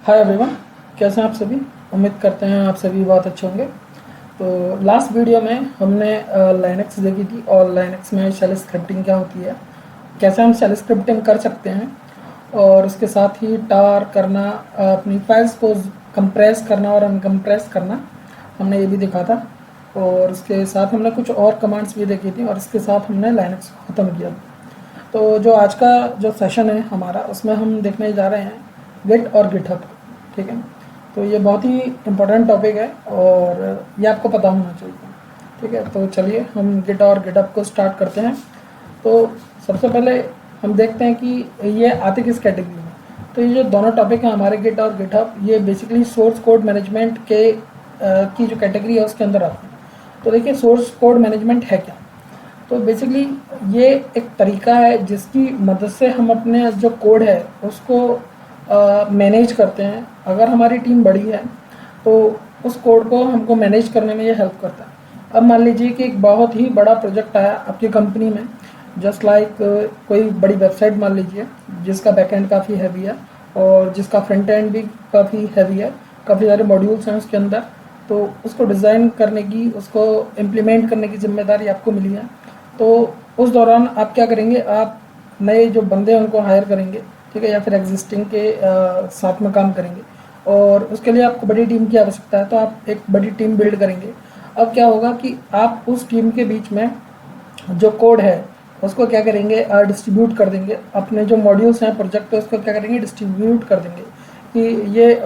Hi everyone, कैसे हैं आप सभी। उम्मीद करते हैं आप सभी बहुत अच्छे होंगे। तो लास्ट वीडियो में हमने लाइनक्स देखी थी और लाइनक्स में शेल स्क्रिप्टिंग क्या होती है, कैसे हम शेल स्क्रिप्टिंग कर सकते हैं और उसके साथ ही टार करना, अपनी फाइल्स को कंप्रेस करना और अनकम्प्रेस करना, हमने ये भी देखा था। और उसके साथ हमने कुछ और कमांड्स भी देखी थी और इसके साथ हमने लाइनक्स को ख़त्म किया। तो जो आज का जो सेशन है हमारा, उसमें हम देखने जा रहे हैं गिट और गिटहब। ठीक है, तो ये बहुत ही इम्पोर्टेंट टॉपिक है और ये आपको पता होना चाहिए। ठीक है, तो चलिए हम गिट और गिटहब को स्टार्ट करते हैं। तो सबसे पहले हम देखते हैं कि ये आते किस कैटेगरी में। तो ये जो दोनों टॉपिक हैं हमारे, गिट और गिटहब, ये बेसिकली सोर्स कोड मैनेजमेंट के की जो कैटेगरी है उसके अंदर आते हैं। तो देखिए, सोर्स कोड मैनेजमेंट है क्या। तो बेसिकली ये एक तरीका है जिसकी मदद से हम अपने जो कोड है उसको मैनेज करते हैं। अगर हमारी टीम बड़ी है तो उस कोड को हमको मैनेज करने में ये हेल्प करता है। अब मान लीजिए कि एक बहुत ही बड़ा प्रोजेक्ट आया आपकी कंपनी में, जस्ट लाइक कोई बड़ी वेबसाइट मान लीजिए जिसका बैकएंड काफ़ी हैवी है और जिसका फ्रंट एंड भी काफ़ी हैवी है, काफ़ी सारे मॉड्यूल्स हैं उसके अंदर। तो उसको डिज़ाइन करने की, उसको इम्प्लीमेंट करने की जिम्मेदारी आपको मिली है। तो उस दौरान आप क्या करेंगे, आप नए जो बंदे हैं उनको हायर करेंगे, ठीक है, या फिर एग्जिस्टिंग के साथ में काम करेंगे और उसके लिए आपको बड़ी टीम की आवश्यकता है। तो आप एक बड़ी टीम बिल्ड करेंगे। अब क्या होगा कि आप उस टीम के बीच में जो कोड है उसको क्या करेंगे, डिस्ट्रीब्यूट कर देंगे। अपने जो मॉड्यूल्स हैं प्रोजेक्ट पे उसको क्या करेंगे, डिस्ट्रीब्यूट कर देंगे कि ये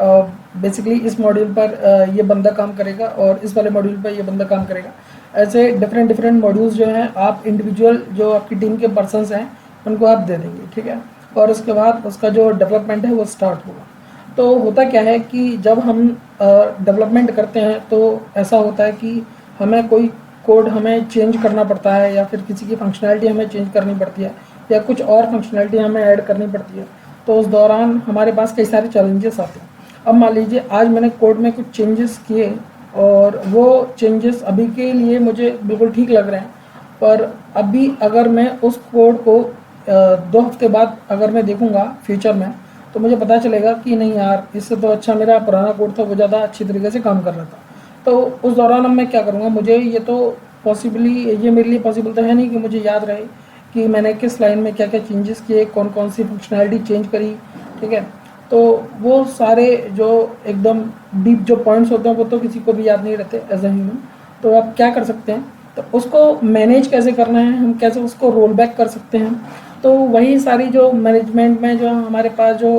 बेसिकली इस मॉड्यूल पर ये बंदा काम करेगा और इस वाले मॉड्यूल पर ये बंदा काम करेगा। ऐसे डिफरेंट डिफरेंट मॉड्यूल्स जो हैं आप इंडिविजुअल जो आपकी टीम के पर्सन्स हैं उनको आप दे देंगे। ठीक है, और उसके बाद उसका जो डेवलपमेंट है वो स्टार्ट होगा। तो होता क्या है कि जब हम डेवलपमेंट करते हैं तो ऐसा होता है कि हमें कोई कोड हमें चेंज करना पड़ता है या फिर किसी की फंक्शनैलिटी हमें चेंज करनी पड़ती है या कुछ और फंक्शनैलिटी हमें ऐड करनी पड़ती है। तो उस दौरान हमारे पास कई सारे चैलेंजेस आते हैं। अब मान लीजिए आज मैंने कोड में कुछ चेंजेस किए और वो चेंजेस अभी के लिए मुझे बिल्कुल ठीक लग रहे हैं, पर अभी अगर मैं उस कोड को 2 हफ्ते बाद अगर मैं देखूंगा फ्यूचर में, तो मुझे पता चलेगा कि नहीं यार, इससे तो अच्छा मेरा पुराना कोड था, वो ज़्यादा अच्छी तरीके से काम कर रहा था। तो उस दौरान अब मैं क्या करूँगा, मुझे ये तो पॉसिबली, ये मेरे लिए पॉसिबल तो है नहीं कि मुझे याद रहे कि मैंने किस लाइन में क्या क्या चेंजेस किए, कौन कौन सी फंक्शनैलिटी चेंज करी। ठीक है, तो वो सारे जो एकदम डीप जो पॉइंट्स होते हैं वो तो किसी को भी याद नहीं रहते एज ए ह्यूमन। तो आप क्या कर सकते हैं, तो उसको मैनेज कैसे करना है, हम कैसे उसको रोल बैक कर सकते हैं। तो वही सारी जो मैनेजमेंट में जो हमारे पास जो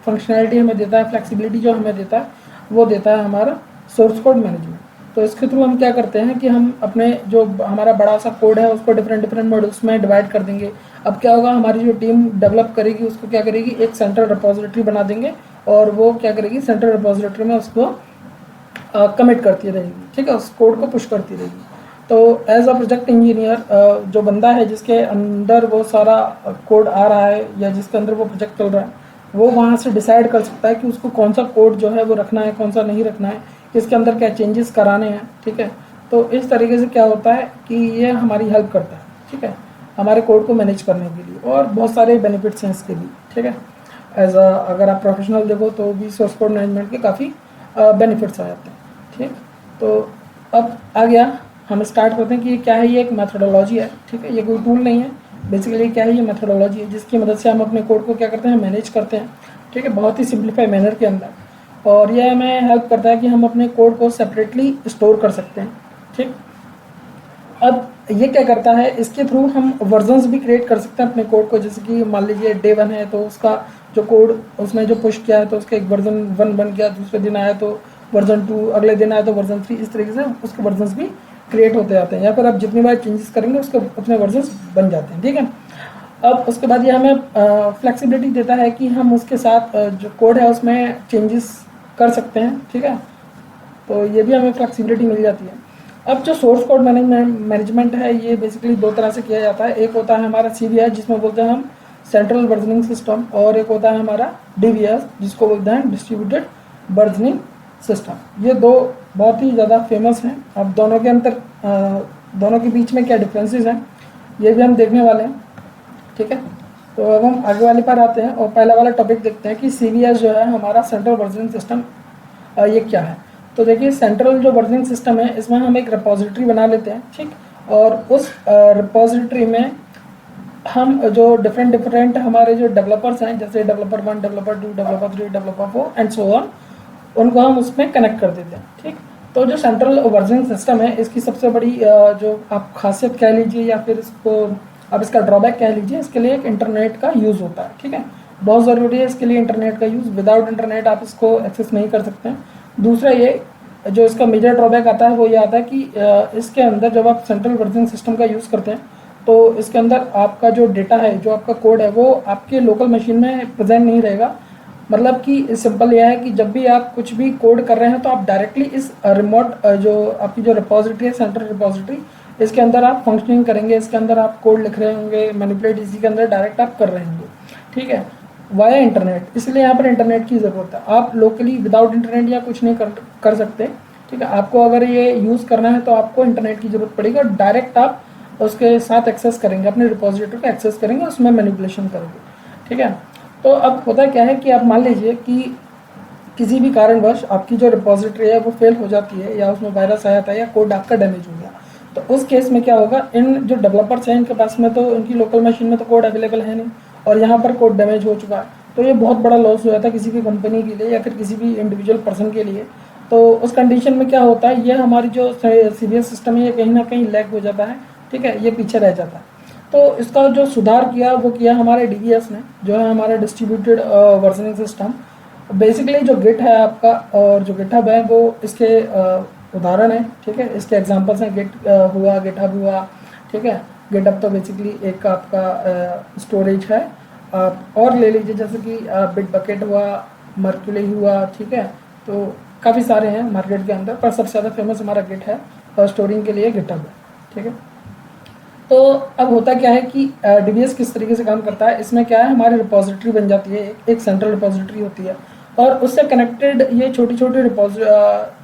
फंक्शनैलिटी हमें देता है, फ्लेक्सिबिलिटी जो हमें देता है, वो देता है हमारा सोर्स कोड मैनेजमेंट। तो इसके थ्रू हम क्या करते हैं कि हम अपने जो हमारा बड़ा सा कोड है उसको डिफरेंट डिफरेंट मॉड्यूल्स में डिवाइड कर देंगे। अब क्या होगा, हमारी जो टीम डेवलप करेगी उसको क्या करेगी, एक सेंट्रल रिपोजिटरी बना देंगे और वो क्या करेगी, सेंट्रल रिपोजिटरी में उसको कमिट करती रहेगी। ठीक है, उस कोड को पुश करती रहेगी। तो एज अ प्रोजेक्ट इंजीनियर जो बंदा है जिसके अंदर वो सारा कोड आ रहा है या जिसके अंदर वो प्रोजेक्ट चल रहा है, वो वहाँ से डिसाइड कर सकता है कि उसको कौन सा कोड जो है वो रखना है, कौन सा नहीं रखना है, इसके अंदर क्या चेंजेस कराने हैं। ठीक है, तो इस तरीके से क्या होता है कि ये हमारी हेल्प करता है। ठीक है, हमारे कोड को मैनेज करने के लिए, और बहुत सारे बेनिफिट्स हैं इसके भी। ठीक है, एज अ अगर आप प्रोफेशनल देखो तो भी सोर्स कोड मैनेजमेंट के काफ़ी बेनिफिट्स आ जाते हैं। ठीक, तो अब आ गया, हम स्टार्ट करते हैं कि क्या है। ये एक मेथोडोलॉजी है। ठीक है, ये कोई टूल नहीं है, बेसिकली क्या है, ये मेथोडोलॉजी है जिसकी मदद से हम अपने कोड को क्या करते हैं, मैनेज करते हैं। ठीक है, बहुत ही सिंप्लीफाई मैनर के अंदर, और यह हमें हेल्प करता है कि हम अपने कोड को सेपरेटली स्टोर कर सकते हैं। ठीक, अब ये क्या करता है, इसके थ्रू हम वर्जन्स भी क्रिएट कर सकते हैं अपने कोड को। जैसे कि मान लीजिए डे 1 है तो उसका जो कोड उसने जो पुश किया है तो उसका एक वर्जन 1 बन गया, दूसरे दिन आया तो वर्जन 2, अगले दिन आया तो वर्जन 3, इस तरीके से उसके वर्जन्स भी क्रिएट होते जाते हैं। या फिर आप जितनी बार चेंजेस करेंगे उसके उतने वर्जन्स बन जाते हैं। ठीक है, अब उसके बाद ये हमें फ्लेक्सिबिलिटी देता है कि हम उसके साथ जो कोड है उसमें चेंजेस कर सकते हैं। ठीक है, तो ये भी हमें फ्लेक्सिबिलिटी मिल जाती है। अब जो सोर्स कोड मैनेजमेंट है ये बेसिकली 2 तरह से किया जाता है। एक होता है हमारा CVS जिसमें बोलते हैं हम सेंट्रल वर्जनिंग सिस्टम, और एक होता है हमारा DVS जिसको बोलते हैं डिस्ट्रीब्यूटेड वर्जनिंग सिस्टम। ये 2 बहुत ही ज़्यादा फेमस हैं। अब दोनों के अंतर दोनों के बीच में क्या डिफरेंसेस हैं ये भी हम देखने वाले हैं। ठीक है, तो अब हम आगे वाले पर आते हैं और पहला वाला टॉपिक देखते हैं कि CVS जो है हमारा सेंट्रल वर्जनिंग सिस्टम, ये क्या है। तो देखिए सेंट्रल जो वर्जनिंग सिस्टम है इसमें हम एक रिपोजिटरी बना लेते हैं, ठीक। और उस रिपोजिटरी में हम जो डिफरेंट डिफरेंट हमारे जो डेवलपर्स हैं, जैसे developer 1, developer 2, developer 3, developer 4 and so on, उनको हम उसमें कनेक्ट कर देते हैं, ठीक। तो जो सेंट्रल वर्जनिंग सिस्टम है इसकी सबसे बड़ी जो आप खासियत कह लीजिए या फिर इसको आप इसका ड्रॉबैक कह लीजिए, इसके लिए एक इंटरनेट का यूज़ होता है, ठीक है। बहुत ज़रूरी है इसके लिए इंटरनेट का यूज़, विदाउट इंटरनेट आप इसको एक्सेस नहीं कर सकते हैं। दूसरा ये जो इसका मेजर ड्रॉबैक आता है वो ये आता है कि इसके अंदर जब आप सेंट्रल वर्जनिंग सिस्टम का यूज़ करते हैं तो इसके अंदर आपका जो डेटा है, जो आपका कोड है, वो आपके लोकल मशीन में प्रेजेंट नहीं रहेगा। मतलब कि सिंपल यह है कि जब भी आप कुछ भी कोड कर रहे हैं तो आप डायरेक्टली इस रिमोट जो आपकी जो रिपोजिटरी है, सेंट्रल रिपोजिटरी, इसके अंदर आप फंक्शनिंग करेंगे, इसके अंदर आप कोड लिख रहे होंगे, मैनिपुलेट इसी के अंदर डायरेक्ट आप कर रहे होंगे, ठीक है, वाया इंटरनेट। इसलिए यहाँ पर इंटरनेट की ज़रूरत है। आप लोकली विदाउट इंटरनेट या कुछ नहीं कर सकते, ठीक है। आपको अगर ये यूज़ करना है तो आपको इंटरनेट की ज़रूरत पड़ेगी और डायरेक्ट आप उसके साथ एक्सेस करेंगे, अपने रिपोजिटरी को एक्सेस करेंगे, उसमें मैनिपुलेशन करेंगे, ठीक है। तो अब होता क्या है कि आप मान लीजिए कि किसी भी कारणवश आपकी जो रिपोजिटरी है वो फेल हो जाती है, या उसमें वायरस आया था, या कोड आपका डैमेज हो गया, तो उस केस में क्या होगा, इन जो डेवलपर्स हैं इनके पास में तो इनकी लोकल मशीन में तो कोड अवेलेबल है नहीं, और यहाँ पर कोड डैमेज हो चुका है, तो ये बहुत बड़ा लॉस हो जाता है किसी भी कंपनी के लिए या फिर किसी भी इंडिविजुअल पर्सन के लिए। तो उस कंडीशन में क्या होता है, ये हमारी जो CVS सिस्टम है ये कहीं ना कहीं लैग हो जाता है, ठीक है, ये पीछे रह जाता है। तो इसका जो सुधार किया वो किया हमारे DVS ने, जो है हमारा डिस्ट्रीब्यूटेड वर्जनिंग सिस्टम। बेसिकली जो गिट है आपका और जो गिटहब है वो इसके उदाहरण है, ठीक है, इसके एग्जांपल्स हैं, गिट हुआ, गिटहब हुआ, ठीक है। गिटहब तो बेसिकली एक आपका स्टोरेज है। आप और ले लीजिए जैसे कि बिटबकेट हुआ, मर्क्यूरी हुआ, ठीक है। तो काफ़ी सारे हैं मार्केट के अंदर, पर सबसे ज़्यादा फेमस हमारा गिट है और स्टोरिंग के लिए गिटहब है, ठीक है। तो अब होता क्या है कि DVS किस तरीके से काम करता है, इसमें क्या है, हमारी रिपोजिटरी बन जाती है, एक सेंट्रल रिपोजिटरी होती है, और उससे कनेक्टेड ये छोटी छोटी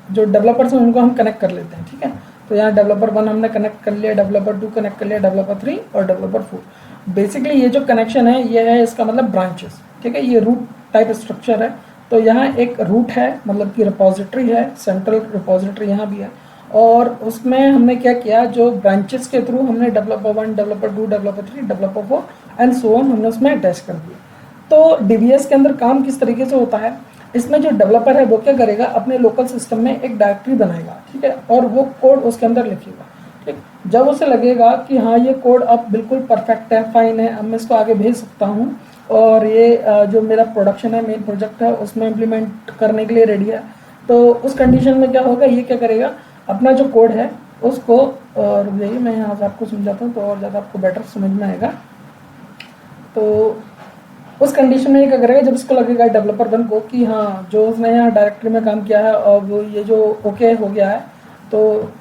जो डेवलपर्स हैं उनको हम कनेक्ट कर लेते हैं, ठीक है। तो यहाँ डेवलपर 1 हमने कनेक्ट कर लिया, डेवलपर 2 कनेक्ट कर लिया, डेवलपर 3 और डेवलपर 4। बेसिकली ये जो कनेक्शन है ये है इसका मतलब ब्रांचेस, ठीक है, ये रूट टाइप स्ट्रक्चर है। तो यहाँ एक रूट है, मतलब कि रिपोजिटरी है, सेंट्रल रिपोजिटरी यहाँ भी है, और उसमें हमने क्या किया, जो ब्रांचेस के थ्रू हमने developer 1, developer 2, developer 3, developer 4 and so on हमने उसमें अटैच कर दिया। तो DVS के अंदर काम किस तरीके से होता है, इसमें जो डेवलपर है वो क्या करेगा, अपने लोकल सिस्टम में एक डायरेक्टरी बनाएगा, ठीक है, और वो कोड उसके अंदर लिखेगा, ठीक। जब उसे लगेगा कि हाँ ये कोड अब बिल्कुल परफेक्ट है, फाइन है, अब मैं इसको आगे भेज सकता हूँ, और ये जो मेरा प्रोडक्शन है, मेन प्रोजेक्ट है, उसमें इम्प्लीमेंट करने के लिए रेडी है, तो उस कंडीशन में क्या होगा, ये क्या करेगा, अपना जो कोड है उसको, और यही मैं यहाँ से आपको समझाता हूँ तो और ज़्यादा आपको बेटर समझ में आएगा। तो उस कंडीशन में ये क्या करेगा, जब इसको लगेगा डेवलपर 1 को कि हाँ जो उसने यहाँ डायरेक्टरी में काम किया है और वो ये जो ओके हो गया है, तो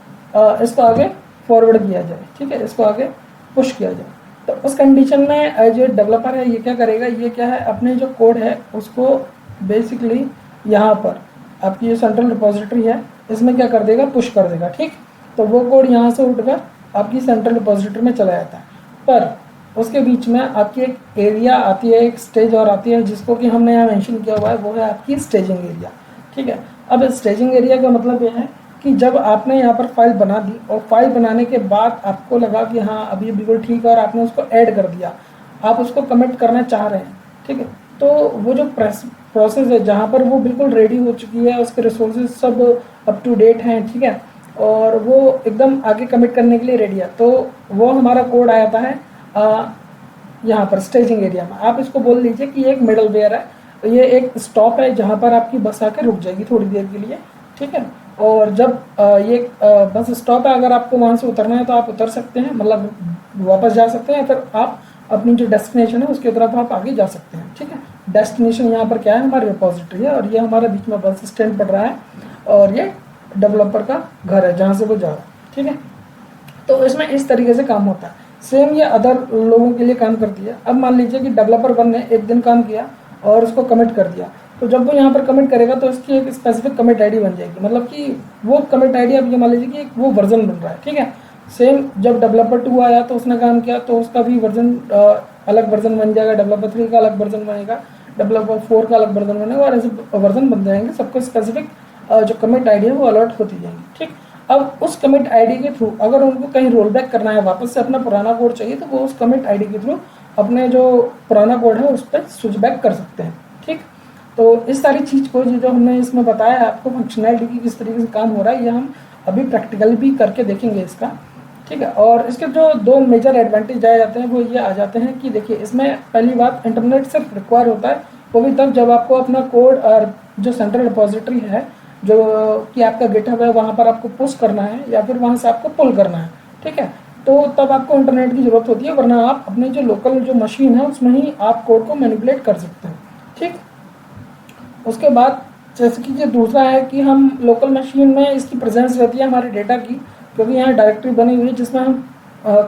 इसको आगे फॉरवर्ड किया जाए, ठीक है, इसको आगे पुश किया जाए। तो उस कंडीशन में जो डेवलपर है ये क्या करेगा, ये क्या है, अपने जो कोड है उसको बेसिकली यहाँ पर आपकी जो सेंट्रल रिपोजिटरी है इसमें क्या कर देगा, पुश कर देगा, ठीक। तो वो कोड यहाँ से उठकर आपकी सेंट्रल रिपोजिटरी में चला जाता है, पर उसके बीच में आपकी एक एरिया आती है, एक स्टेज और आती है, जिसको कि हमने यहाँ मेंशन किया हुआ है, वो है आपकी स्टेजिंग एरिया, ठीक है। अब स्टेजिंग एरिया का मतलब ये है कि जब आपने यहाँ पर फाइल बना दी और फाइल बनाने के बाद आपको लगा कि हाँ अब ये बिल्कुल ठीक है और आपने उसको ऐड कर दिया, आप उसको कमिट करना चाह रहे हैं, ठीक है, तो वो जो प्रोसेस है जहाँ पर वो बिल्कुल रेडी हो चुकी है, उसके रिसोर्सेज सब अप टू डेट हैं, ठीक है, और वो एकदम आगे कमिट करने के लिए रेडी है, तो वो हमारा कोड आ जाता है यहाँ पर स्टेजिंग एरिया में। आप इसको बोल लीजिए कि एक मिडल वेयर है, तो ये एक स्टॉप है जहाँ पर आपकी बस आकर रुक जाएगी थोड़ी देर के लिए, ठीक है। और जब ये बस स्टॉप है, अगर आपको वहाँ से उतरना है तो आप उतर सकते हैं, मतलब वापस जा सकते हैं, या फिर आप अपनी जो डेस्टिनेशन है उसकी तरफ आप आगे जा सकते हैं, ठीक है। डेस्टिनेशन यहाँ पर क्या है, हमारी रिपोजिटरी है, और ये हमारे बीच में बस स्टैंड पड़ रहा है, और ये डेवलपर का घर है जहाँ से वो जा रहा है, ठीक है। तो इसमें इस तरीके से काम होता है। सेम ये अदर लोगों के लिए काम करती है। अब मान लीजिए कि डेवलपर 1 ने एक दिन काम किया और उसको कमिट कर दिया, तो जब वो यहाँ पर कमिट करेगा तो इसकी एक स्पेसिफिक कमिट आईडी बन जाएगी, मतलब कि वो कमिट आईडी, अब ये मान लीजिए कि वो वर्जन बन रहा है, ठीक है। सेम जब डेवलपर 2 आया तो उसने काम किया तो उसका भी वर्जन अलग वर्जन बन जाएगा, डेवलपर 3 का अलग वर्जन बनेगा, डेवलपर 4 का अलग वर्जन बनेगा, और ऐसे वर्जन बन जाएंगे। सबको स्पेसिफिक जो कमिट आईडी है वो अलॉट होती जाएंगी। ठीक, अब उस कमिट आईडी के थ्रू अगर उनको कहीं रोल बैक करना है, वापस से अपना पुराना कोड चाहिए, तो वो उस कमिट आईडी के थ्रू अपने जो पुराना कोड है उस पर स्विच बैक कर सकते हैं। ठीक, तो इस सारी चीज़ को जो हमने इसमें बताया है आपको, फंक्शनैलिटी की किस तरीके से काम हो रहा है, ये हम अभी प्रैक्टिकल भी करके देखेंगे इसका। ठीक है, और इसके जो दो मेजर एडवांटेज आए जाते हैं वो ये आ जाते हैं कि देखिए, इसमें पहली बात इंटरनेट सिर्फ रिक्वायर होता है, वो भी तब जब आपको अपना कोड और जो सेंट्रल रिपोजिटरी है जो कि आपका गिटहब है वहाँ पर आपको पुश करना है या फिर वहाँ से आपको पुल करना है। ठीक है, तो तब आपको इंटरनेट की ज़रूरत होती है, वरना आप अपने जो लोकल जो मशीन है उसमें ही आप कोड को मैनिपुलेट कर सकते हैं। ठीक, उसके बाद जैसे कि ये दूसरा है कि हम लोकल मशीन में इसकी प्रेजेंस रहती है हमारे डेटा की, क्योंकि यहाँ डायरेक्टरी बनी हुई है जिसमें हम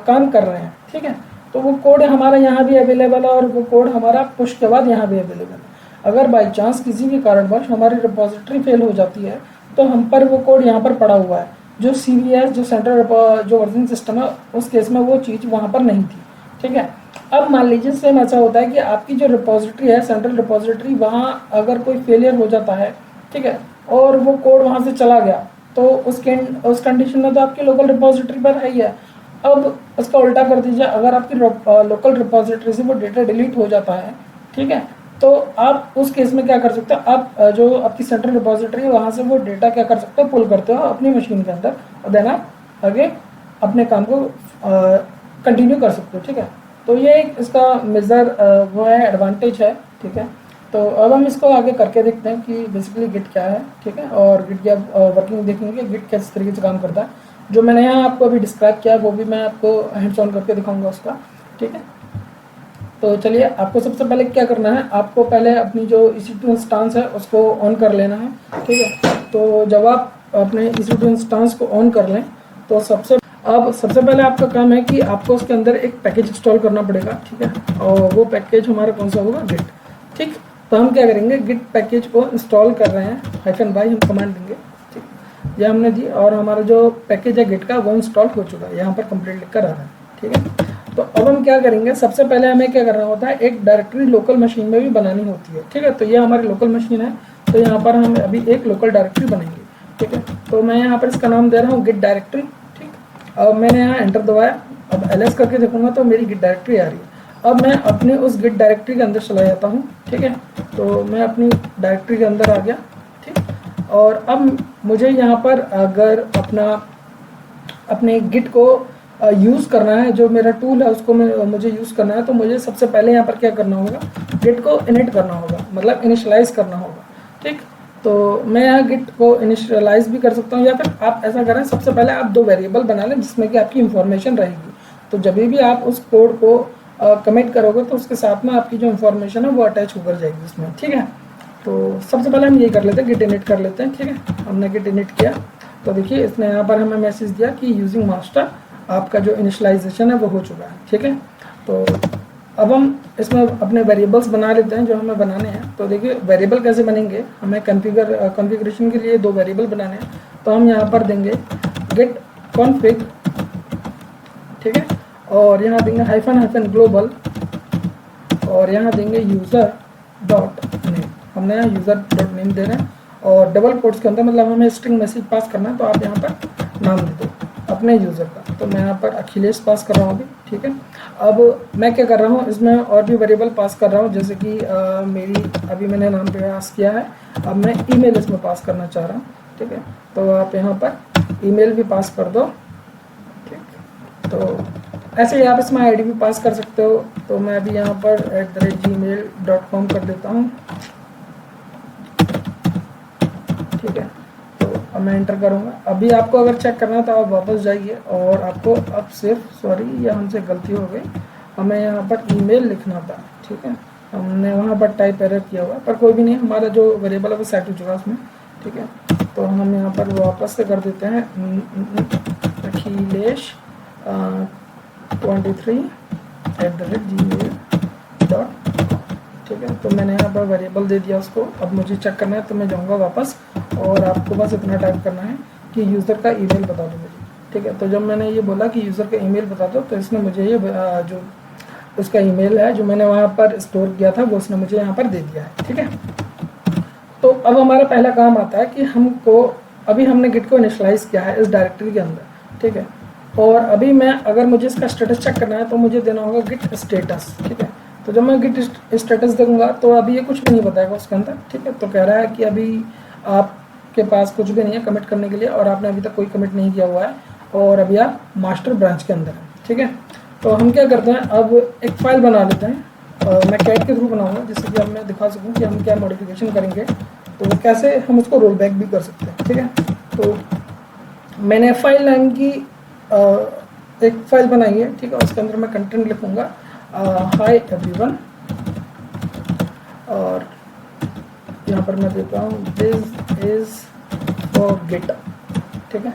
काम कर रहे हैं। ठीक है, तो वो कोड हमारा यहाँ भी अवेलेबल है और वो कोड हमारा पुश के बाद यहाँ भी अवेलेबल है। अगर बाई चांस किसी भी कारणवश हमारी रिपोजिटरी फेल हो जाती है तो हम पर वो कोड यहाँ पर पड़ा हुआ है, जो CVS जो सेंट्रल जो वर्जन सिस्टम है उस केस में वो चीज़ वहाँ पर नहीं थी। ठीक है, अब मान लीजिए सेम ऐसा होता है कि आपकी जो रिपोजिटरी है सेंट्रल रिपोजिटरी, वहाँ अगर कोई फेलियर हो जाता है, ठीक है, और वो कोड वहाँ से चला गया, तो उस कंडीशन में तो आपकी लोकल रिपोजिटरी पर है ही है। अब इसका उल्टा कर दीजिए, अगर आपकी लोकल रिपोजिटरी से वो डेटा डिलीट हो जाता है, ठीक है, तो आप उस केस में क्या कर सकते हो, आप जो आपकी सेंट्रल रिपोजिटरी है वहाँ से वो डेटा क्या कर सकते हो, पुल करते हो अपनी मशीन के अंदर, और देन आप आगे अपने काम को कंटिन्यू कर सकते हो। ठीक है, तो ये एक इसका मेजर वो है, एडवांटेज है। ठीक है, तो अब हम इसको आगे करके देखते हैं कि बेसिकली गिट क्या है। ठीक है, और गिट की आप वर्किंग देखेंगे, गिट किस तरीके से काम करता है। जो मैंने यहाँ आपको अभी डिस्क्राइब किया वो भी मैं आपको हैंड्स ऑन करके दिखाऊंगा उसका। ठीक है, तो चलिए, आपको सबसे पहले क्या करना है, आपको पहले अपनी जो EC2 इंस्टांस है उसको ऑन कर लेना है। ठीक है, तो जब आप अपने EC2 इंस्टांस को ऑन कर लें तो सबसे पहले आपका काम है कि आपको उसके अंदर एक पैकेज इंस्टॉल करना पड़ेगा। ठीक है, और वो पैकेज हमारा कौन सा होगा, गिट। ठीक, तो हम क्या करेंगे, गिट पैकेज को इंस्टॉल कर रहे हैं, -y हम कमांड देंगे। ठीक, ये हमने दी और हमारा जो पैकेज है गिट का वो इंस्टॉल हो चुका है, यहाँ पर कंप्लीट लिख कर आ रहा है। ठीक है, तो अब हम क्या करेंगे, सबसे पहले हमें क्या करना होता है, एक डायरेक्टरी लोकल मशीन में भी बनानी होती है। ठीक है, तो ये हमारी लोकल मशीन है, तो यहाँ पर हम अभी एक लोकल डायरेक्टरी बनाएंगे। ठीक है, तो मैं यहाँ पर इसका नाम दे रहा हूँ गिट डायरेक्टरी। ठीक, अब मैंने यहाँ एंटर दबाया, अब ls करके देखूंगा तो मेरी गिट डायरेक्टरी आ रही है। अब मैं अपने उस गिट डायरेक्टरी के अंदर चला जाता हूँ। ठीक है, तो मैं अपनी डायरेक्टरी के अंदर आ गया। ठीक, और अब मुझे यहाँ पर अगर अपने गिट को यूज़ करना है, जो मेरा टूल है उसको मुझे यूज़ करना है, तो मुझे सबसे पहले यहाँ पर क्या करना होगा, गिट को इनिट करना होगा, मतलब इनिशियलाइज़ करना होगा। ठीक, तो मैं यहाँ गिट को इनिशियलाइज़ भी कर सकता हूँ, या फिर आप ऐसा करें, सबसे पहले आप 2 वेरिएबल बना लें जिसमें कि आपकी इंफॉर्मेशन रहेगी। तो जब भी आप उस कोड को कमिट करोगे तो उसके साथ में आपकी जो इन्फॉर्मेशन है वो अटैच होकर जाएगी उसमें। ठीक है, तो सबसे पहले हम ये कर लेते हैं, गिट इनिट कर लेते हैं। ठीक है, हमने गिट इनिट किया तो देखिए इसने यहाँ पर हमें मैसेज दिया कि यूजिंग मास्टर आपका जो इनिशियलाइजेशन है वो हो चुका है। ठीक है, तो अब हम इसमें अपने वेरिएबल्स बना लेते हैं जो हमें बनाने हैं। तो देखिए वेरिएबल कैसे बनेंगे, हमें कॉन्फ़िगरेशन के लिए 2 वेरिएबल बनाने हैं। तो हम यहाँ पर देंगे गेट कॉन्फ़िग, ठीक है, और यहाँ देंगे हाइफन ग्लोबल, और यहाँ देंगे यूज़र डॉट नेम। हमने यहाँ यूज़र डॉट नेम दे रहे हैं और डबल कोट्स के अंदर, मतलब हमें स्ट्रिंग मैसेज पास करना है, तो आप यहाँ पर नाम दे दो अपने यूज़र का। तो मैं यहाँ पर अखिलेश पास कर रहा हूँ अभी। ठीक है, अब मैं क्या कर रहा हूँ, इसमें और भी वेरिएबल पास कर रहा हूँ, जैसे कि मेरी अभी मैंने नाम पास किया है, अब मैं ईमेल इसमें पास करना चाह रहा हूँ। ठीक है, तो आप यहाँ पर ईमेल भी पास कर दो। ठीक, तो ऐसे ही आप इसमें आईडी भी पास कर सकते हो। तो मैं अभी यहाँ पर @gmail.com कर देता हूँ। ठीक है, तो अब मैं एंटर करूँगा। अभी आपको अगर चेक करना है तो आप वापस जाइए और आपको अब सिर्फ, सॉरी ये हमसे गलती हो गई, हमें यहाँ पर ईमेल लिखना था। ठीक है, हमने वहाँ पर टाइप एरर किया हुआ, पर कोई भी नहीं, हमारा जो वेरिएबल है वो सेट हो चुका है उसमें। ठीक है, तो हम यहाँ पर वापस से कर देते हैं अखिलेश 23@gmail.com। ठीक है, तो मैंने यहाँ पर वेरिएबल दे दिया उसको। अब मुझे चेक करना है तो मैं जाऊँगा वापस और आपको बस इतना टाइप करना है कि यूज़र का ईमेल बता दो मुझे। ठीक है, तो जब मैंने ये बोला कि यूज़र का ईमेल बता दो तो इसने मुझे ये जो उसका ईमेल है जो मैंने वहाँ पर स्टोर किया था, वो उसने मुझे यहाँ पर दे दिया है। ठीक है, तो अब हमारा पहला काम आता है कि हमको अभी हमने गिट को इनिशलाइज किया है इस डायरेक्टरी के अंदर। ठीक है, और अभी मैं अगर मुझे इसका स्टेटस चेक करना है तो मुझे देना होगा गिट स्टेटस। ठीक है, तो जब मैं गिट स्टेटस दूंगा तो अभी ये कुछ भी नहीं बताएगा उसके अंदर। ठीक है, तो कह रहा है कि अभी आपके पास कुछ भी नहीं है कमिट करने के लिए और आपने अभी तक कोई कमिट नहीं किया हुआ है और अभी आप मास्टर ब्रांच के अंदर हैं। ठीक है, तो हम क्या करते हैं, अब एक फ़ाइल बना लेते हैं। मैं कैट के थ्रू बनाऊंगा जिससे कि अब मैं दिखा सकूं कि हम क्या मॉडिफिकेशन करेंगे, तो कैसे हम उसको रोल बैक भी कर सकते हैं। ठीक है, तो मैंने फाइल नाम की एक फ़ाइल बनाई है। ठीक है, उसके अंदर मैं कंटेंट लिखूंगा हाय एवरीवन, और यहाँ पर मैं देता हूँ दिस इज़ फॉर गिट। ठीक है,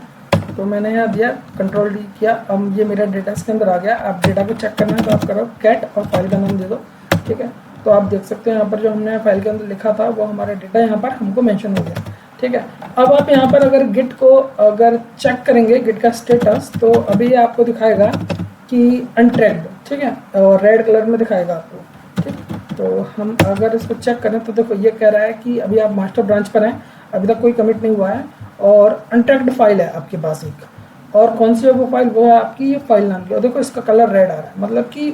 तो मैंने यहाँ दिया, कंट्रोल डी किया, अब ये मेरा डेटा इसके अंदर आ गया। आप डेटा को चेक करना है तो आप करो कैट और फाइल का नाम दे दो। ठीक है, तो आप देख सकते हैं यहाँ पर जो हमने फाइल के अंदर लिखा था वो हमारा डेटा यहाँ पर हमको मेंशन हो गया। ठीक है, अब आप यहाँ पर अगर गिट को अगर चेक करेंगे गिट का स्टेटस, तो अभी ये आपको दिखाएगा कि अनट्रैक्ड। ठीक है, और रेड कलर में दिखाएगा आपको। ठीक, तो हम अगर इसको चेक करें तो देखो ये कह रहा है कि अभी आप मास्टर ब्रांच पर हैं, अभी तक कोई कमिट नहीं हुआ है और अनट्रैक्ड फाइल है आपके पास एक। और कौन सी है वो फाइल, वो है आपकी ये फाइल नाम की, और देखो इसका कलर रेड आ रहा है, मतलब कि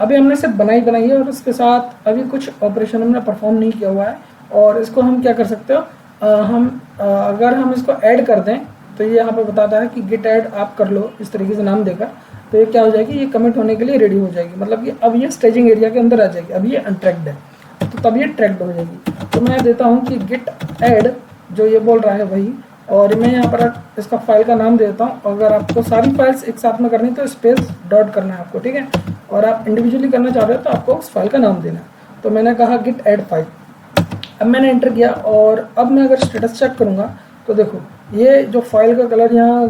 अभी हमने सिर्फ बनाई है और उसके साथ अभी कुछ ऑपरेशन हमने परफॉर्म नहीं किया हुआ है। और इसको हम क्या कर सकते हो, अगर हम इसको ऐड कर दें तो ये यहाँ पर बताता है कि गिट ऐड आप कर लो, इस तरीके से नाम देकर, तो ये क्या हो जाएगी, ये कमिट होने के लिए रेडी हो जाएगी। मतलब कि अब ये स्टेजिंग एरिया के अंदर आ जाएगी, अब ये अनट्रैक्ड है तो तब ये ट्रैक्ड हो जाएगी। तो मैं देता हूँ कि गिट ऐड, जो ये बोल रहा है वही, और मैं यहाँ पर इसका फाइल का नाम देता हूँ। अगर आपको सारी फाइल्स एक साथ में करनी है तो स्पेस डॉट करना है आपको। ठीक है, और आप इंडिविजुअली करना चाह रहे हो तो आपको उस फाइल का नाम देना है। तो मैंने कहा गिट ऐड फाइल, अब मैंने एंटर किया और अब मैं अगर स्टेटस चेक करूँगा तो देखो ये जो फाइल का कलर यहाँ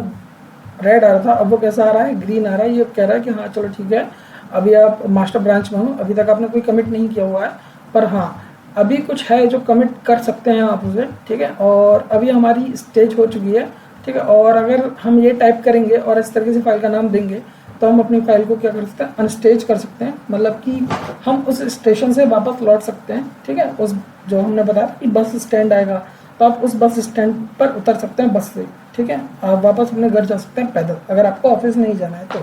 रेड आ रहा था अब वो कैसा आ रहा है, ग्रीन आ रहा है। ये कह रहा है कि हाँ चलो ठीक है, अभी आप मास्टर ब्रांच में हो, अभी तक आपने कोई कमिट नहीं किया हुआ है, पर हाँ अभी कुछ है जो कमिट कर सकते हैं आप उसे। ठीक है, और अभी हमारी स्टेज हो चुकी है। ठीक है, और अगर हम ये टाइप करेंगे और इस तरीके से फाइल का नाम देंगे तो हम अपनी फाइल को क्या कर सकते हैं, अनस्टेज कर सकते हैं, मतलब कि हम उस स्टेशन से वापस लौट सकते हैं। ठीक है, उस जो हमने बताया कि बस स्टैंड आएगा तो आप उस बस स्टैंड पर उतर सकते हैं बस से। ठीक है, आप वापस अपने घर जा सकते हैं पैदल, अगर आपको ऑफिस नहीं जाना है तो।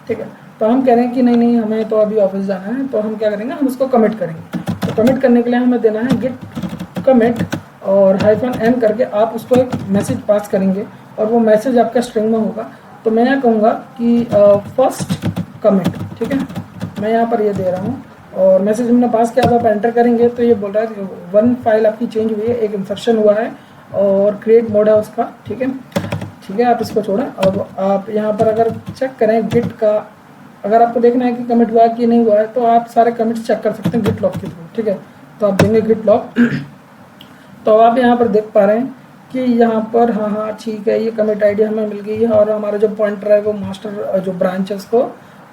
ठीक है, तो हम कह रहे हैं कि नहीं नहीं हमें तो अभी ऑफिस जाना है, तो हम क्या करेंगे, हम उसको कमिट करेंगे। तो कमिट करने के लिए हमें देना है गिट कमिट और -n करके आप उसको एक मैसेज पास करेंगे और वो मैसेज आपका स्ट्रिंग में होगा। तो मैं यहाँ कहूँगा कि फर्स्ट कमिट। ठीक है, मैं यहाँ पर ये दे रहा हूँ और मैसेज हमने पास किया, आप एंटर करेंगे तो ये बोल रहा है कि 1 फाइल आपकी चेंज हुई है, एक इंसर्शन हुआ है और क्रिएट मोड है उसका। ठीक है, ठीक है, आप इसको छोड़ें। अब आप यहाँ पर अगर चेक करें गिट का, अगर आपको देखना है कि कमिट हुआ कि नहीं हुआ है तो आप सारे कमिट्स चेक कर सकते हैं गिट लॉग के थ्रू। ठीक है, तो आप देंगे गिट लॉग तो आप यहाँ पर देख पा रहे हैं कि यहाँ पर हाँ ठीक है, ये कमिट आईडी हमें मिल गई है और हमारा जो पॉइंटर है वो मास्टर जो ब्रांच है उसको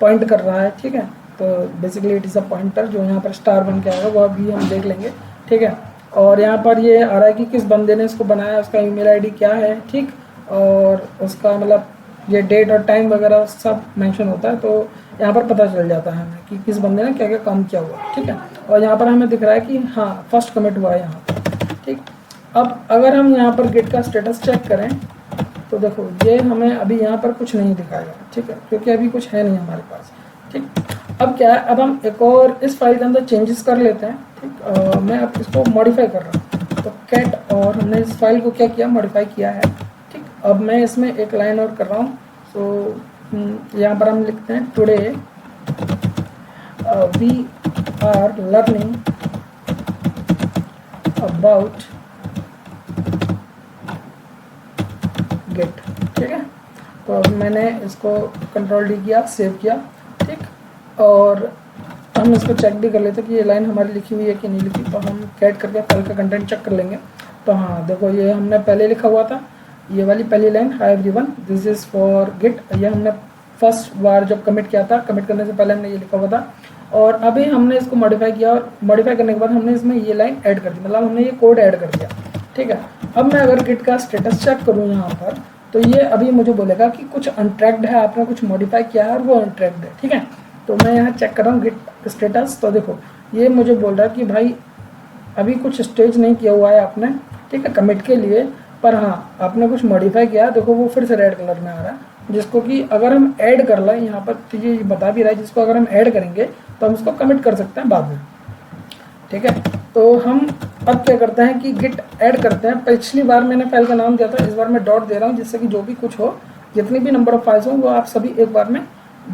पॉइंट कर रहा है। ठीक है, तो basically it is a pointer जो यहाँ पर स्टार बन के आएगा, वो अभी हम देख लेंगे। ठीक है, और यहाँ पर ये आ रहा है कि किस बंदे ने इसको बनाया, उसका ईमेल आईडी क्या है। ठीक, और उसका मतलब ये डेट और टाइम वगैरह सब मेंशन होता है, तो यहाँ पर पता चल जाता है हमें कि किस बंदे ने क्या क्या काम किया हुआ। ठीक है, और यहाँ पर हमें दिख रहा है कि हाँ फर्स्ट कमिट हुआ है यहाँ पर। ठीक, अब अगर हम यहाँ पर गिट का स्टेटस चेक करें तो देखो ये हमें अभी यहाँ पर कुछ नहीं दिखाएगा। ठीक है, क्योंकि अभी कुछ है नहीं हमारे पास। ठीक, अब क्या है, अब हम एक और इस फाइल के अंदर चेंजेस कर लेते हैं। ठीक, मैं अब इसको मॉडिफाई कर रहा हूँ, तो कैट और हमने इस फाइल को क्या किया, मॉडिफाई किया है। ठीक, अब मैं इसमें एक लाइन और कर रहा हूँ। तो यहाँ पर हम लिखते हैं today we are learning about Git. ठीक है, तो अब मैंने इसको कंट्रोल डी किया, सेव किया। ठीक, और हम इसको चेक भी कर लेते हैं कि ये लाइन हमारी लिखी हुई है कि नहीं लिखी, तो हम कैट करके फाइल का कंटेंट चेक कर लेंगे। तो हाँ देखो ये हमने पहले लिखा हुआ था, ये वाली पहली line hi everyone this is for Git, ये हमने फर्स्ट बार जब कमिट किया था, कमिट करने से पहले हमने ये लिखा हुआ था। और अभी हमने इसको मॉडिफाई किया और मॉडिफाई करने के बाद हमने इसमें ये लाइन ऐड कर दी, मतलब हमने ये कोड ऐड कर दिया। ठीक है, अब मैं अगर गिट का स्टेटस चेक करूँ यहाँ पर तो ये अभी मुझे बोलेगा कि कुछ अनट्रैक्ड है, आपने कुछ मॉडिफाई किया है और वो अनट्रैक्ड है। ठीक है, तो मैं यहाँ चेक कर रहा हूँ गिट स्टेटस। तो देखो ये मुझे बोल रहा है कि भाई अभी कुछ स्टेज नहीं किया हुआ है आपने, ठीक है, कमिट के लिए, पर हाँ आपने कुछ मॉडिफाई किया। देखो वो फिर से रेड कलर में आ रहा है, जिसको कि अगर हम ऐड कर लें यहाँ पर, तो ये बता भी रहा है जिसको अगर हम ऐड करेंगे तो हम उसको कमिट कर सकते हैं बाद में, ठीक है। तो हम अब क्या करते हैं कि गिट ऐड करते हैं। पिछली बार मैंने फाइल का नाम दिया था, इस बार मैं डॉट दे रहा हूँ, जिससे कि जो भी कुछ हो, जितनी भी नंबर ऑफ फाइल्स हो, वो आप सभी एक बार में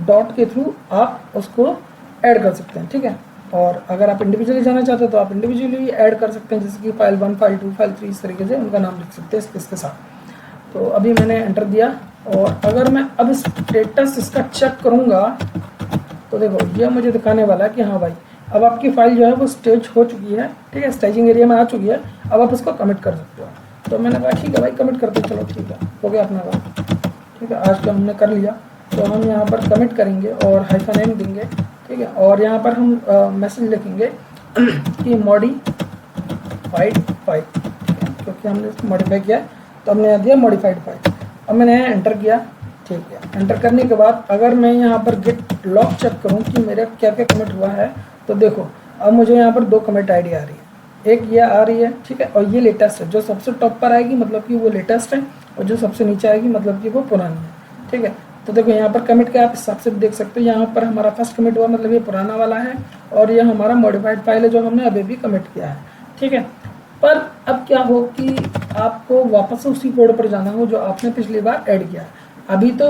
डॉट के थ्रू आप उसको ऐड कर सकते हैं, ठीक है। और अगर आप इंडिविजुअली जाना चाहते हैं तो आप इंडिविजुअली ऐड कर सकते हैं, जैसे कि फाइल 1, फाइल 2, फाइल 3, इस तरीके से उनका नाम लिख सकते हैं इसके साथ। तो अभी मैंने एंटर दिया, और अगर मैं अब स्टेटस इसका चेक करूँगा तो देखो ये मुझे दिखाने वाला है कि हाँ भाई अब आपकी फाइल जो है वो स्टेज हो चुकी है, ठीक है, स्टेजिंग एरिया में आ चुकी है। अब आप इसको कमिट कर सकते हो। तो मैंने कहा ठीक है भाई कमिट करते, चलो ठीक है, हो गया अपना काम, ठीक है, आज का हमने कर लिया। तो हम यहाँ पर कमिट करेंगे और हाइफन एम देंगे, ठीक है, और यहाँ पर हम मैसेज लिखेंगे कि मॉडिफाइड फाइल, ठीक है, क्योंकि हमने इसको मॉडिफाई किया तो हमने यहाँ दिया मॉडिफाइड फाइल। अब मैंने यहाँ एंटर किया, ठीक है। एंटर करने के बाद अगर मैं यहाँ पर गिट लॉग चेक करूँ कि मेरा क्या क्या कमिट हुआ है, तो देखो अब मुझे यहाँ पर 2 कमिट आईडी आ रही है, एक ये आ रही है, ठीक है, और ये लेटेस्ट है। जो सबसे टॉप पर आएगी मतलब कि वो लेटेस्ट है, और जो सबसे नीचे आएगी मतलब कि वो पुरानी है, ठीक है। तो देखो यहाँ पर कमिट के आप हिसाब से देख सकते हो, यहाँ पर हमारा फर्स्ट कमिट हुआ मतलब ये पुराना वाला है, और ये हमारा मॉडिफाइड फाइल है जो हमने अभी भी कमिट किया है, ठीक है। पर अब क्या हो कि आपको वापस से उसी कोड पर जाना हो जो आपने पिछली बार ऐड किया है। अभी तो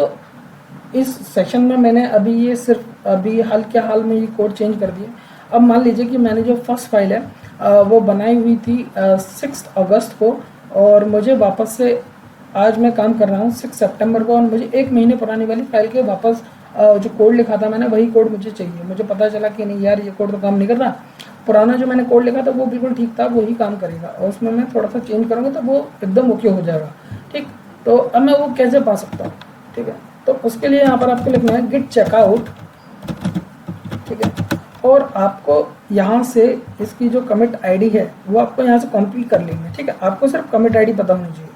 इस सेशन में मैंने अभी ये सिर्फ अभी हाल के हाल में ये कोड चेंज कर दिए। अब मान लीजिए कि मैंने जो फर्स्ट फाइल है वो बनाई हुई थी 6 अगस्त को, और मुझे वापस से आज मैं काम कर रहा हूँ 6 सितंबर को, और मुझे 1 महीने पुरानी वाली फाइल के वापस जो कोड लिखा था मैंने वही कोड मुझे चाहिए। मुझे पता चला कि नहीं यार ये कोड तो काम नहीं कर रहा, पुराना जो मैंने कोड लिखा था वो बिल्कुल ठीक था, वही काम करेगा, और उसमें मैं थोड़ा सा चेंज करूँगा तो वो एकदम ओके हो जाएगा, ठीक। तो अब मैं वो कैसे पा सकता हूँ, ठीक है। तो उसके लिए यहाँ पर आपको लिखना है गिट चेकआउट, ठीक है, और आपको यहाँ से इसकी जो कमिट आईडी है वो आपको यहाँ से कॉपी कर लेनी है, ठीक है। आपको सिर्फ कमिट आईडी पता होनी चाहिए।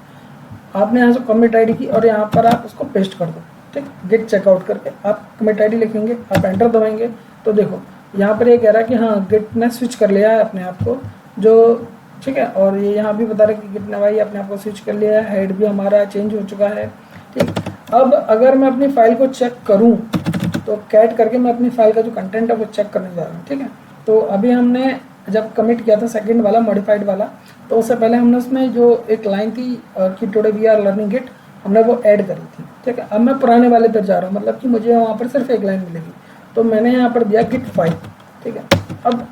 आपने यहाँ से कमिट आईडी की और यहाँ पर आप उसको पेस्ट कर दो, ठीक। गिट चेकआउट करके आप कमिट आईडी लिखेंगे, आप एंटर दबाएंगे तो देखो यहाँ पर ये कह रहा है कि हाँ गिट ने स्विच कर लिया है अपने आप को, जो ठीक है। और ये यहाँ भी बता रहा है कि गिट ने भाई अपने आप को स्विच कर लिया है, हेड भी हमारा चेंज हो चुका है, ठीक। अब अगर मैं अपनी फाइल को चेक करूँ तो कैट करके मैं अपनी फाइल का जो कंटेंट है वो चेक करने जा रहा हूँ, ठीक है। तो अभी हमने जब कमिट किया था सेकंड वाला मॉडिफाइड वाला, तो उससे पहले हमने उसमें जो एक लाइन थी कि today we are learning Git, हमने वो ऐड करी थी, ठीक है। अब मैं पुराने वाले पर जा रहा हूँ, मतलब कि मुझे वहाँ पर सिर्फ एक लाइन मिलेगी, तो मैंने यहाँ पर दिया गिट फाइल, ठीक है। अब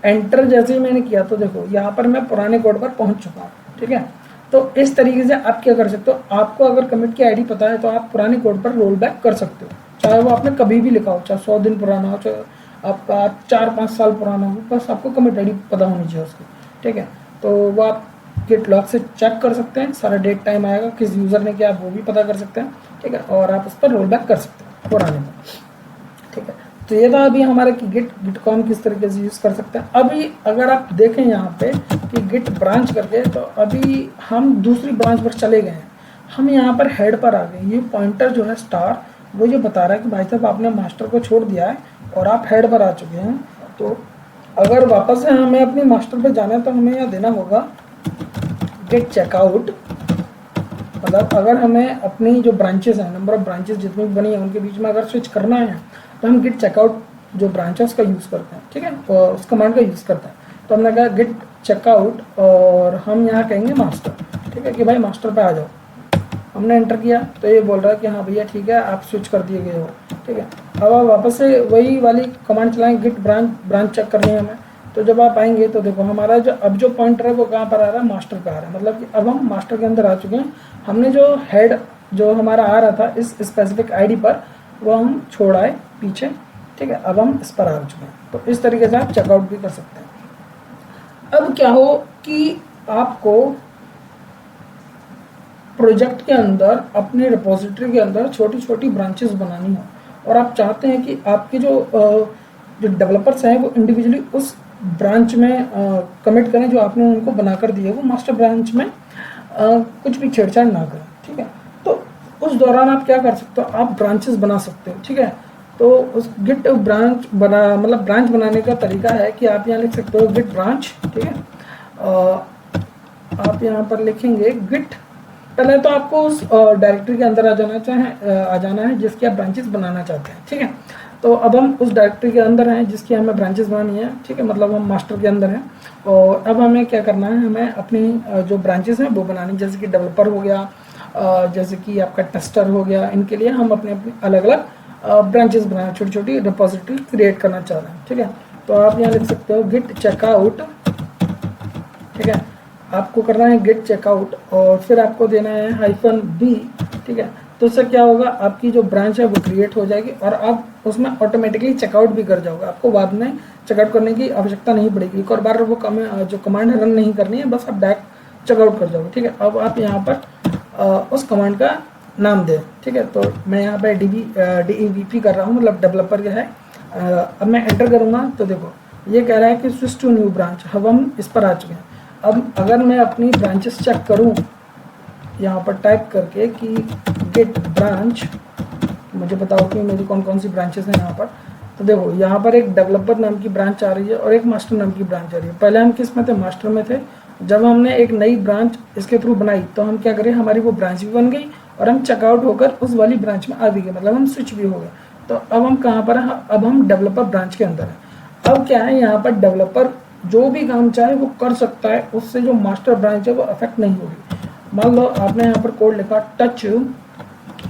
एंटर जैसे ही मैंने किया तो देखो यहाँ पर मैं पुराने कोड पर पहुँच चुका हूँ, ठीक है। तो इस तरीके से आप क्या कर सकते हो, आपको अगर कमिट की आईडी पता है तो आप पुराने कोड पर रोल बैक कर सकते हो, चाहे वो आपने कभी भी लिखा हो, चाहे 100 दिन पुराना हो, चाहे आपका 4-5 साल पुराना हो, बस आपको कमिट आईडी पता होनी चाहिए उसकी, ठीक है। तो वो आप गिट लॉग से चेक कर सकते हैं, सारा डेट टाइम आएगा, किस यूज़र ने किया वो भी पता कर सकते हैं, ठीक है। और आप उस पर रोल बैक कर सकते हैं पुराने पर, ठीक है। तो ये था अभी हमारा कि गिट को हम किस तरीके से यूज़ कर सकते हैं। अभी अगर आप देखें यहाँ पे कि गिट ब्रांच करके, तो अभी हम दूसरी ब्रांच पर चले गए हैं, हम यहाँ पर हेड पर आ गए। ये पॉइंटर जो है स्टार, वो ये बता रहा है कि भाई साहब आपने मास्टर को छोड़ दिया है और आप हेड पर आ चुके हैं। तो अगर वापस से हमें अपनी मास्टर पर जाना है तो हमें यहाँ देना होगा गिट चेकआउट, मतलब अगर हमें अपनी जो ब्रांचेस हैं, नंबर ऑफ ब्रांचेस जितनी भी बनी है उनके बीच में अगर स्विच करना है तो हम गिट चेकआउट जो ब्रांच है उसका यूज़ करते हैं, ठीक है, तो उस कमांड का यूज़ करते हैं। तो हमने कहा गिट चेकआउट और हम यहाँ कहेंगे मास्टर, ठीक है, कि भाई मास्टर पे आ जाओ। हमने एंटर किया तो ये बोल रहा है कि हाँ भैया ठीक है आप स्विच कर दिए गए हो, ठीक है। अब आप वापस से वही वाली कमांड चलाएंगे गिट ब्रांच चेक करनी है हमें। तो जब आप आएंगे तो देखो हमारा जो अब जो पॉइंटर है वो कहाँ पर आ रहा है, मास्टर पे आ रहा है, मतलब कि अब हम मास्टर के अंदर आ चुके हैं। हमने जो हेड जो हमारा आ रहा था इस स्पेसिफिक आईडी पर, वो हम छोड़ आए पीछे, ठीक है। अब हम इस पर आ चुके हैं। तो इस तरीके से आप चेकआउट भी कर सकते हैं। अब क्या हो कि आपको प्रोजेक्ट के अंदर अपने रिपोजिटरी के अंदर छोटी छोटी ब्रांचेस बनानी हो, और आप चाहते हैं कि आपके जो डेवलपर्स हैं वो इंडिविजुअली उस ब्रांच में कमिट करें जो आपने उनको बनाकर दी है, वो मास्टर ब्रांच में कुछ भी छेड़छाड़ ना करें, ठीक है। तो उस दौरान आप क्या कर सकते हो, आप ब्रांचेस बना सकते हो, ठीक है। तो उस गिट ब्रांच मतलब ब्रांच बनाने का तरीका है कि आप यहाँ लिख सकते हो गिट ब्रांच, ठीक है। आप यहाँ पर लिखेंगे गिट, पहले तो आपको उस डायरेक्टरी के अंदर आ जाना है जिसकी आप ब्रांचेस बनाना चाहते हैं, ठीक है। तो अब हम उस डायरेक्टरी के अंदर हैं जिसकी हमें ब्रांचेस बनानी है, ठीक है, मतलब हम मास्टर के अंदर हैं। और अब हमें क्या करना है, हमें अपनी जो ब्रांचेस हैं वो बनानी, जैसे कि डेवलपर हो गया, जैसे कि आपका टेस्टर हो गया, इनके लिए हम अपने अपने अलग अलग ब्रांचेस बनाना, छोटी छोटी रिपोजिटरी क्रिएट करना चाह रहे हैं, ठीक है। तो आप यहाँ लिख सकते हो गिट चेकआउट, ठीक है। आपको करना है गिट चेकआउट और फिर आपको देना है -b, ठीक है। तो उससे क्या होगा, आपकी जो ब्रांच है वो क्रिएट हो जाएगी और आप उसमें ऑटोमेटिकली चेकआउट भी कर जाओगे, आपको बाद में चेकआउट करने की आवश्यकता नहीं पड़ेगी, एक और बार वो जो कमांड रन नहीं करनी है, बस आप डायरेक्ट चेकआउट कर जाओगे, ठीक है। अब आप यहाँ पर उस कमांड का नाम दें, ठीक है। तो मैं यहाँ पर DEVP कर रहा हूँ, मतलब डेवलपर है। अब मैं एंटर करूँगा तो देखो ये कह रहा है कि स्विच टू न्यू ब्रांच, अब हम इस पर आ चुके हैं। अब अगर मैं अपनी ब्रांचेस चेक करूं यहाँ पर टाइप करके कि गेट ब्रांच, मुझे बताओ कि मेरी कौन कौन सी ब्रांचेस हैं यहाँ पर। तो देखो यहाँ पर एक डेवलपर नाम की ब्रांच आ रही है और एक मास्टर नाम की ब्रांच आ रही है। पहले हम किस में थे, मास्टर में थे। जब हमने एक नई ब्रांच इसके थ्रू बनाई तो हम क्या करें, हमारी वो ब्रांच भी बन गई और हम चेकआउट होकर उस वाली ब्रांच में आ भी गए, मतलब हम स्विच भी हो गए। तो अब हम कहाँ पर हैं, अब हम डेवलपर ब्रांच के अंदर हैं। अब क्या है, यहाँ पर डेवलपर जो भी काम चाहे वो कर सकता है, उससे जो मास्टर ब्रांच है वो अफेक्ट नहीं होगी। मान लो आपने यहाँ पर कोड लिखा टच,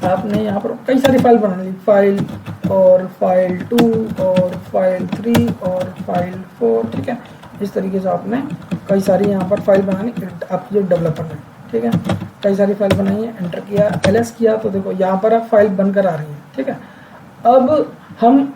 आपने यहाँ पर कई सारी फाइल बना ली, फाइल और फाइल 2 और फाइल 3 और फाइल 4, ठीक है। इस तरीके से आपने कई सारी यहाँ पर फाइल बनानी, आपकी जो डेवलपर है, ठीक है, कई सारी फाइल बनाई है। एंटर किया, LS किया, तो देखो यहाँ पर अब फाइल बनकर आ रही है, ठीक है। अब हम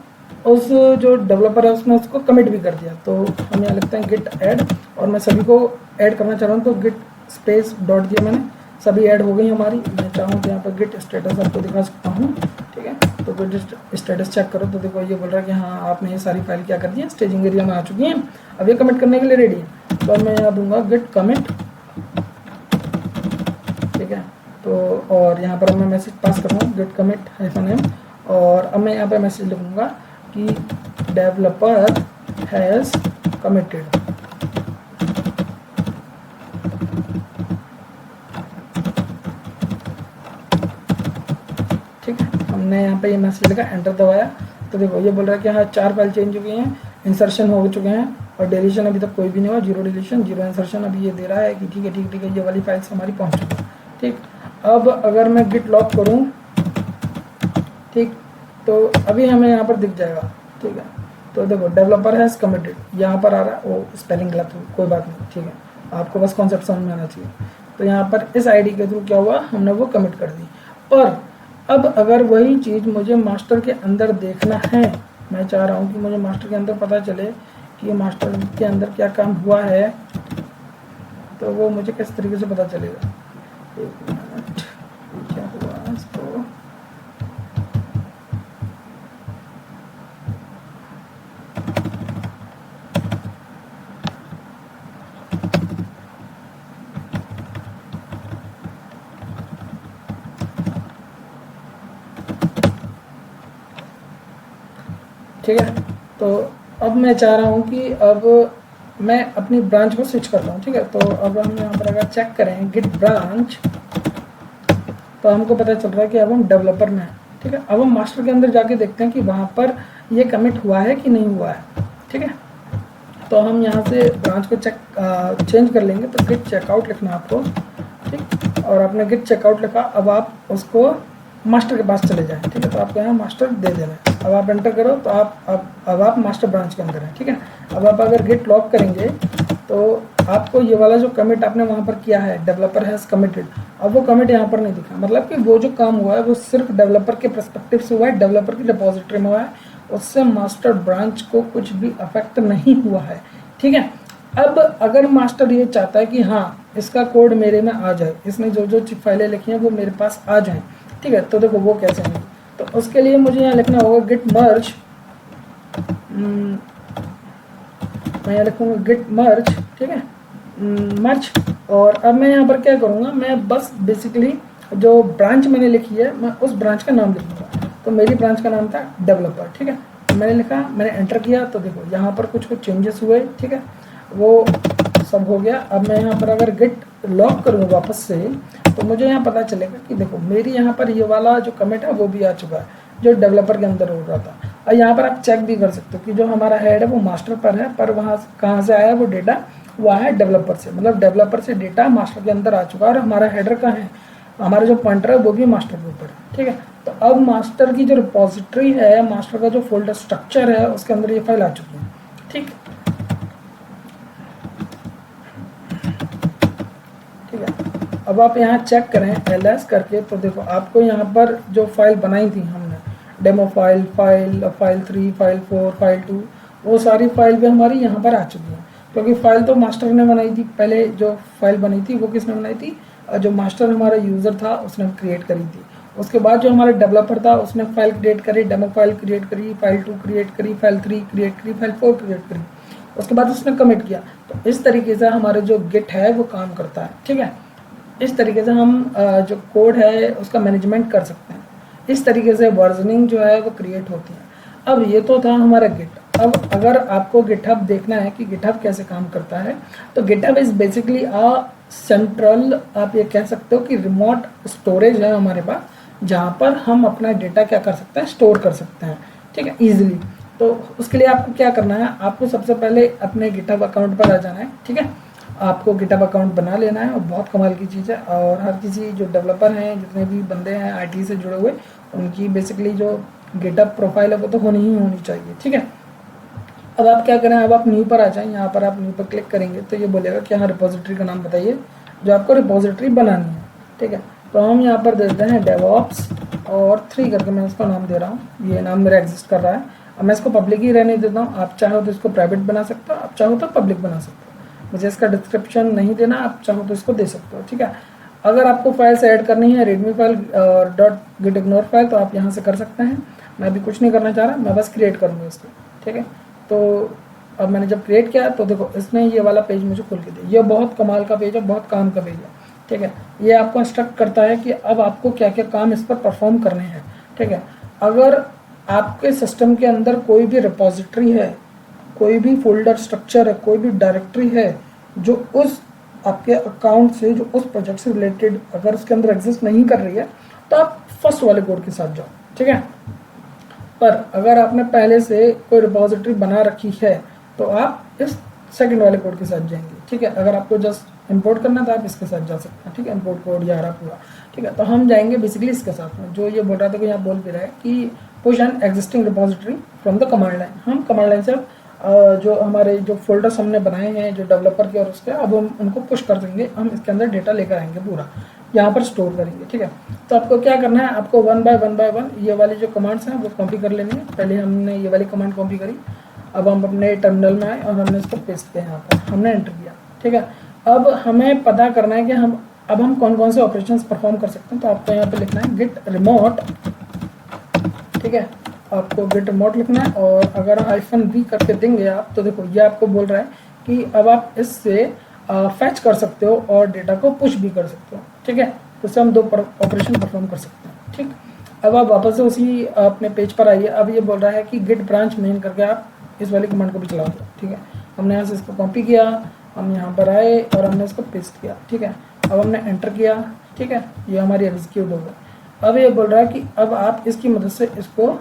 उस जो डेवलपर है उसने उसको कमिट भी कर दिया, तो हम यहाँ लिखते हैं गिट ऐड, और मैं सभी को ऐड करना चाह रहा हूँ तो गिट स्पेस डॉट दिया मैंने, सभी ऐड हो गई हमारी। मैं चाहूँ तो यहाँ पर गिट स्टेटस आपको दिखा सकता हूँ, ठीक है। तो गिट स्टेटस चेक करो तो देखो ये बोल रहा है कि हाँ आपने ये सारी फाइल क्या कर दी है, स्टेजिंग एरिया में आ चुकी हैं, अब ये कमिट करने के लिए रेडी है। तो अब मैं यहाँ दूंगा गिट कमिट, ठीक है। तो और यहाँ पर मैं मैसेज पास करूँगा गिट कमिट -m, और अब मैं यहाँ पर मैसेज लिखूँगा कि डेवलपर हैज कमिटेड, ठीक है। हमने यहाँ पे ये मैसेज लिखा, एंटर दबाया, तो देखो ये बोल रहा है कि हाँ 4 फाइल चेंज हो गई हैं, इंसर्शन हो चुके हैं और डिलीशन अभी तक कोई भी नहीं हुआ, 0 डिलीशन 0 इंसर्शन। अभी ये दे रहा है कि ठीक है ठीक है ये वाली फाइल्स हमारी पहुँच चुकी है, ठीक। अब अगर मैं गिट लॉक करूँ, ठीक, तो अभी हमें यहाँ पर दिख जाएगा, ठीक है। तो देखो डेवलपर हैज़ कमिटेड यहाँ पर आ रहा है, वो स्पेलिंग गलत हो, कोई बात नहीं, ठीक है, आपको बस कॉन्सेप्ट समझ में आना चाहिए। तो यहाँ पर इस आईडी के थ्रू क्या हुआ, हमने वो कमिट कर दी। और अब अगर वही चीज़ मुझे मास्टर के अंदर देखना है, मैं चाह रहा हूँ कि मुझे मास्टर के अंदर पता चले कि मास्टर के अंदर क्या काम हुआ है, तो वो मुझे किस तरीके से पता चलेगा। एक मिनट, क्या हुआ इसको, ठीक है। तो अब मैं चाह रहा हूँ कि अब मैं अपनी ब्रांच को स्विच करता हूँ, ठीक है। तो अब हम यहाँ पर अगर चेक करें गिट ब्रांच, तो हमको पता चल रहा है कि अब हम डेवलपर में हैं, ठीक है। अब हम मास्टर के अंदर जाके देखते हैं कि वहाँ पर ये कमिट हुआ है कि नहीं हुआ है, ठीक है। तो हम यहाँ से ब्रांच को चेंज कर लेंगे, तो गिट चेकआउट लिखना आपको, ठीक। और आपने गिट चेकआउट लिखा, अब आप उसको मास्टर के पास चले जाएं, ठीक है। तो आपको यहाँ मास्टर दे देना है। अब आप एंटर करो तो अब आप मास्टर ब्रांच के अंदर हैं, ठीक है। अब आप अगर गिट लॉक करेंगे तो आपको ये वाला जो कमिट आपने वहाँ पर किया है, डेवलपर हैज़ कमिटेड, अब वो कमिट यहाँ पर नहीं दिखा, मतलब कि वो जो काम हुआ है वो सिर्फ डेवलपर के पर्सपेक्टिव से हुआ है, डेवलपर की रिपोजिटरी में हुआ है, उससे मास्टर ब्रांच को कुछ भी अफेक्ट नहीं हुआ है, ठीक है। अब अगर मास्टर ये चाहता है कि हाँ इसका कोड मेरे में आ जाए, इसने जो जो फाइलें लिखी हैं वो मेरे पास आ जाएं, ठीक है, तो देखो वो कैसे होंगे। तो उसके लिए मुझे यहाँ लिखना होगा गिट मर्ज, मैं यहाँ लिखूँगा गिट मर्ज, ठीक है, मर्ज। और अब मैं यहाँ पर क्या करूँगा, मैं बस बेसिकली जो ब्रांच मैंने लिखी है मैं उस ब्रांच का नाम लिखूँगा। तो मेरी ब्रांच का नाम था डेवलपर, ठीक है। तो मैंने लिखा, मैंने एंटर किया, तो देखो यहाँ पर कुछ चेंजेस हुए, ठीक है, वो सब हो गया। अब मैं यहाँ पर अगर गिट लॉग करूँ वापस से, तो मुझे यहाँ पता चलेगा कि देखो मेरी यहाँ पर ये वाला जो कमिट है वो भी आ चुका है, जो डेवलपर के अंदर हो रहा था। और यहाँ पर आप चेक भी कर सकते हो कि जो हमारा हेड है वो मास्टर पर है, पर वहाँ कहाँ से आया वो डेटा, वो आया है डेवलपर से, मतलब डेवलपर से डेटा मास्टर के अंदर आ चुका है। और हमारा हेडर कहाँ है, हमारा जो पॉइंटर है वो भी मास्टर के ऊपर है, ठीक है। तो अब मास्टर की जो रिपोजिटरी है, मास्टर का जो फोल्डर स्ट्रक्चर है, उसके अंदर ये फाइल आ चुकी है, ठीक है। अब आप यहाँ चेक करें ls करके, तो देखो आपको यहाँ पर जो फाइल बनाई थी हमने, demo file, file 3, file 4, file 2, वो सारी फाइल भी हमारी यहाँ पर आ चुकी है। क्योंकि फाइल तो मास्टर ने बनाई थी, पहले जो फाइल बनी थी वो किसने बनाई थी, जो मास्टर हमारा यूज़र था उसने क्रिएट करी थी। उसके बाद जो हमारा डेवलपर था उसने फाइल क्रिएट करी, डेमो फाइल क्रिएट करी, फाइल 2 क्रिएट करी, फाइल 3 क्रिएट करी, फाइल 4 क्रिएट करी, उसके बाद उसने कमिट किया। तो इस तरीके से हमारे जो गिट है वो काम करता है, ठीक है। इस तरीके से हम जो कोड है उसका मैनेजमेंट कर सकते हैं। इस तरीके से वर्जनिंग जो है वो क्रिएट होती है। अब ये तो था हमारा गिट। अब अगर आपको गिटहब देखना है कि गिटहब कैसे काम करता है, तो गिटहब इज़ बेसिकली सेंट्रल, आप ये कह सकते हो कि रिमोट स्टोरेज है हमारे पास, जहाँ पर हम अपना डेटा क्या कर सकते हैं, स्टोर कर सकते हैं, ठीक है, ईजिली। तो उसके लिए आपको क्या करना है, आपको सबसे पहले अपने गिटहब अकाउंट पर आ जाना है, ठीक है। आपको गिटहब अकाउंट बना लेना है, और बहुत कमाल की चीज़ है। और हर किसी जो डेवलपर हैं, जितने भी बंदे हैं आईटी से जुड़े हुए, उनकी बेसिकली जो गिटहब प्रोफाइल है वो तो होनी ही होनी चाहिए, ठीक है। अब आप क्या करें, अब आप न्यू पर आ जाएं, यहाँ पर आप न्यू पर क्लिक करेंगे तो ये बोलेगा कि हाँ रिपोजिटरी का नाम बताइए जो आपको रिपोजिटरी बनानी है, ठीक है। तो हम यहाँ पर देते हैं डेवऑप्स और 3 करके मैं इसका नाम दे रहा हूँ, ये नाम मेरा एग्जिस्ट कर रहा है। अब मैं इसको पब्लिक ही रहने देता हूँ, आप चाहो तो इसको प्राइवेट बना सकते हो, आप चाहो तो पब्लिक बना सकते हो। मुझे इसका डिस्क्रिप्शन नहीं देना, आप चाहो तो इसको दे सकते हो, ठीक है। अगर आपको फाइल्स ऐड करनी है, रेडमी फाइल .gitignore फाइल, तो आप यहाँ से कर सकते हैं। मैं अभी कुछ नहीं करना चाह रहा, मैं बस क्रिएट करूँगा इसको, ठीक है। तो अब मैंने जब क्रिएट किया तो देखो इसने ये वाला पेज मुझे खोल के दिया। ये बहुत कमाल का पेज है, बहुत काम का पेज है, ठीक है। ये आपको इंस्ट्रक्ट करता है कि अब आपको क्या क्या काम इस पर परफॉर्म करने हैं, ठीक है। अगर आपके सिस्टम के अंदर कोई भी रिपोजिटरी है, कोई भी फोल्डर स्ट्रक्चर है, कोई भी डायरेक्टरी है जो उस आपके अकाउंट से, जो उस प्रोजेक्ट से रिलेटेड अगर उसके अंदर एग्जिस्ट नहीं कर रही है, तो आप फर्स्ट वाले कोड के साथ जाओ, ठीक है। पर अगर आपने पहले से कोई रिपोजिटरी बना रखी है तो आप इस सेकंड वाले कोड के साथ जाएंगे, ठीक है। अगर आपको जस्ट इंपोर्ट करना था आप इसके साथ जा सकते हैं, ठीक है, इंपोर्ट कोड या रहा पूरा, ठीक है। तो हम जाएंगे बेसिकली इसके साथ में, जो ये बोल रहा था कि यहाँ बोल भी रहा है कि push an existing repository from the command line. हम कमांड लाइन से जो हमारे जो फोल्डर्स हमने बनाए हैं जो डेवलपर के और उसके, अब हम उनको पुश कर देंगे, हम इसके अंदर डेटा लेकर आएंगे, पूरा यहाँ पर स्टोर करेंगे, ठीक है। तो आपको क्या करना है, आपको वन बाय वन ये वाली जो कमांड्स हैं वो कॉपी कर लेनी है। पहले हमने ये वाली कमांड कॉपी करी, अब हम अपने टर्मिनल में आए और हमने इसको पेस्ट किया, यहाँ पर हमने एंटर किया, ठीक है। अब हमें पता करना है कि हम कौन कौन से ऑपरेशंस परफॉर्म कर सकते हैं। तो आपको यहाँ पे लिखना है गिट रिमोट, ठीक है, आपको गिट रिमोट लिखना है। और अगर -v करके देंगे आप, तो देखो ये आपको बोल रहा है कि अब आप इससे फैच कर सकते हो और डेटा को पुश भी कर सकते हो, ठीक है। तो इससे हम 2 ऑपरेशन परफॉर्म कर सकते हैं, ठीक। अब आप वापस से उसी अपने पेज पर आइए। अब ये बोल रहा है कि गिट ब्रांच मेन करके आप इस वाली कमांड को भी चला दो, ठीक है। हमने यहाँ से इसको कॉपी किया, हम यहाँ पर आए और हमने इसको पेस्ट किया, ठीक है। अब हमने एंटर किया, ठीक है, ये हमारी एग्जीक्यूट हो गया। अब ये बोल रहा है कि अब आप इसकी मदद से इसको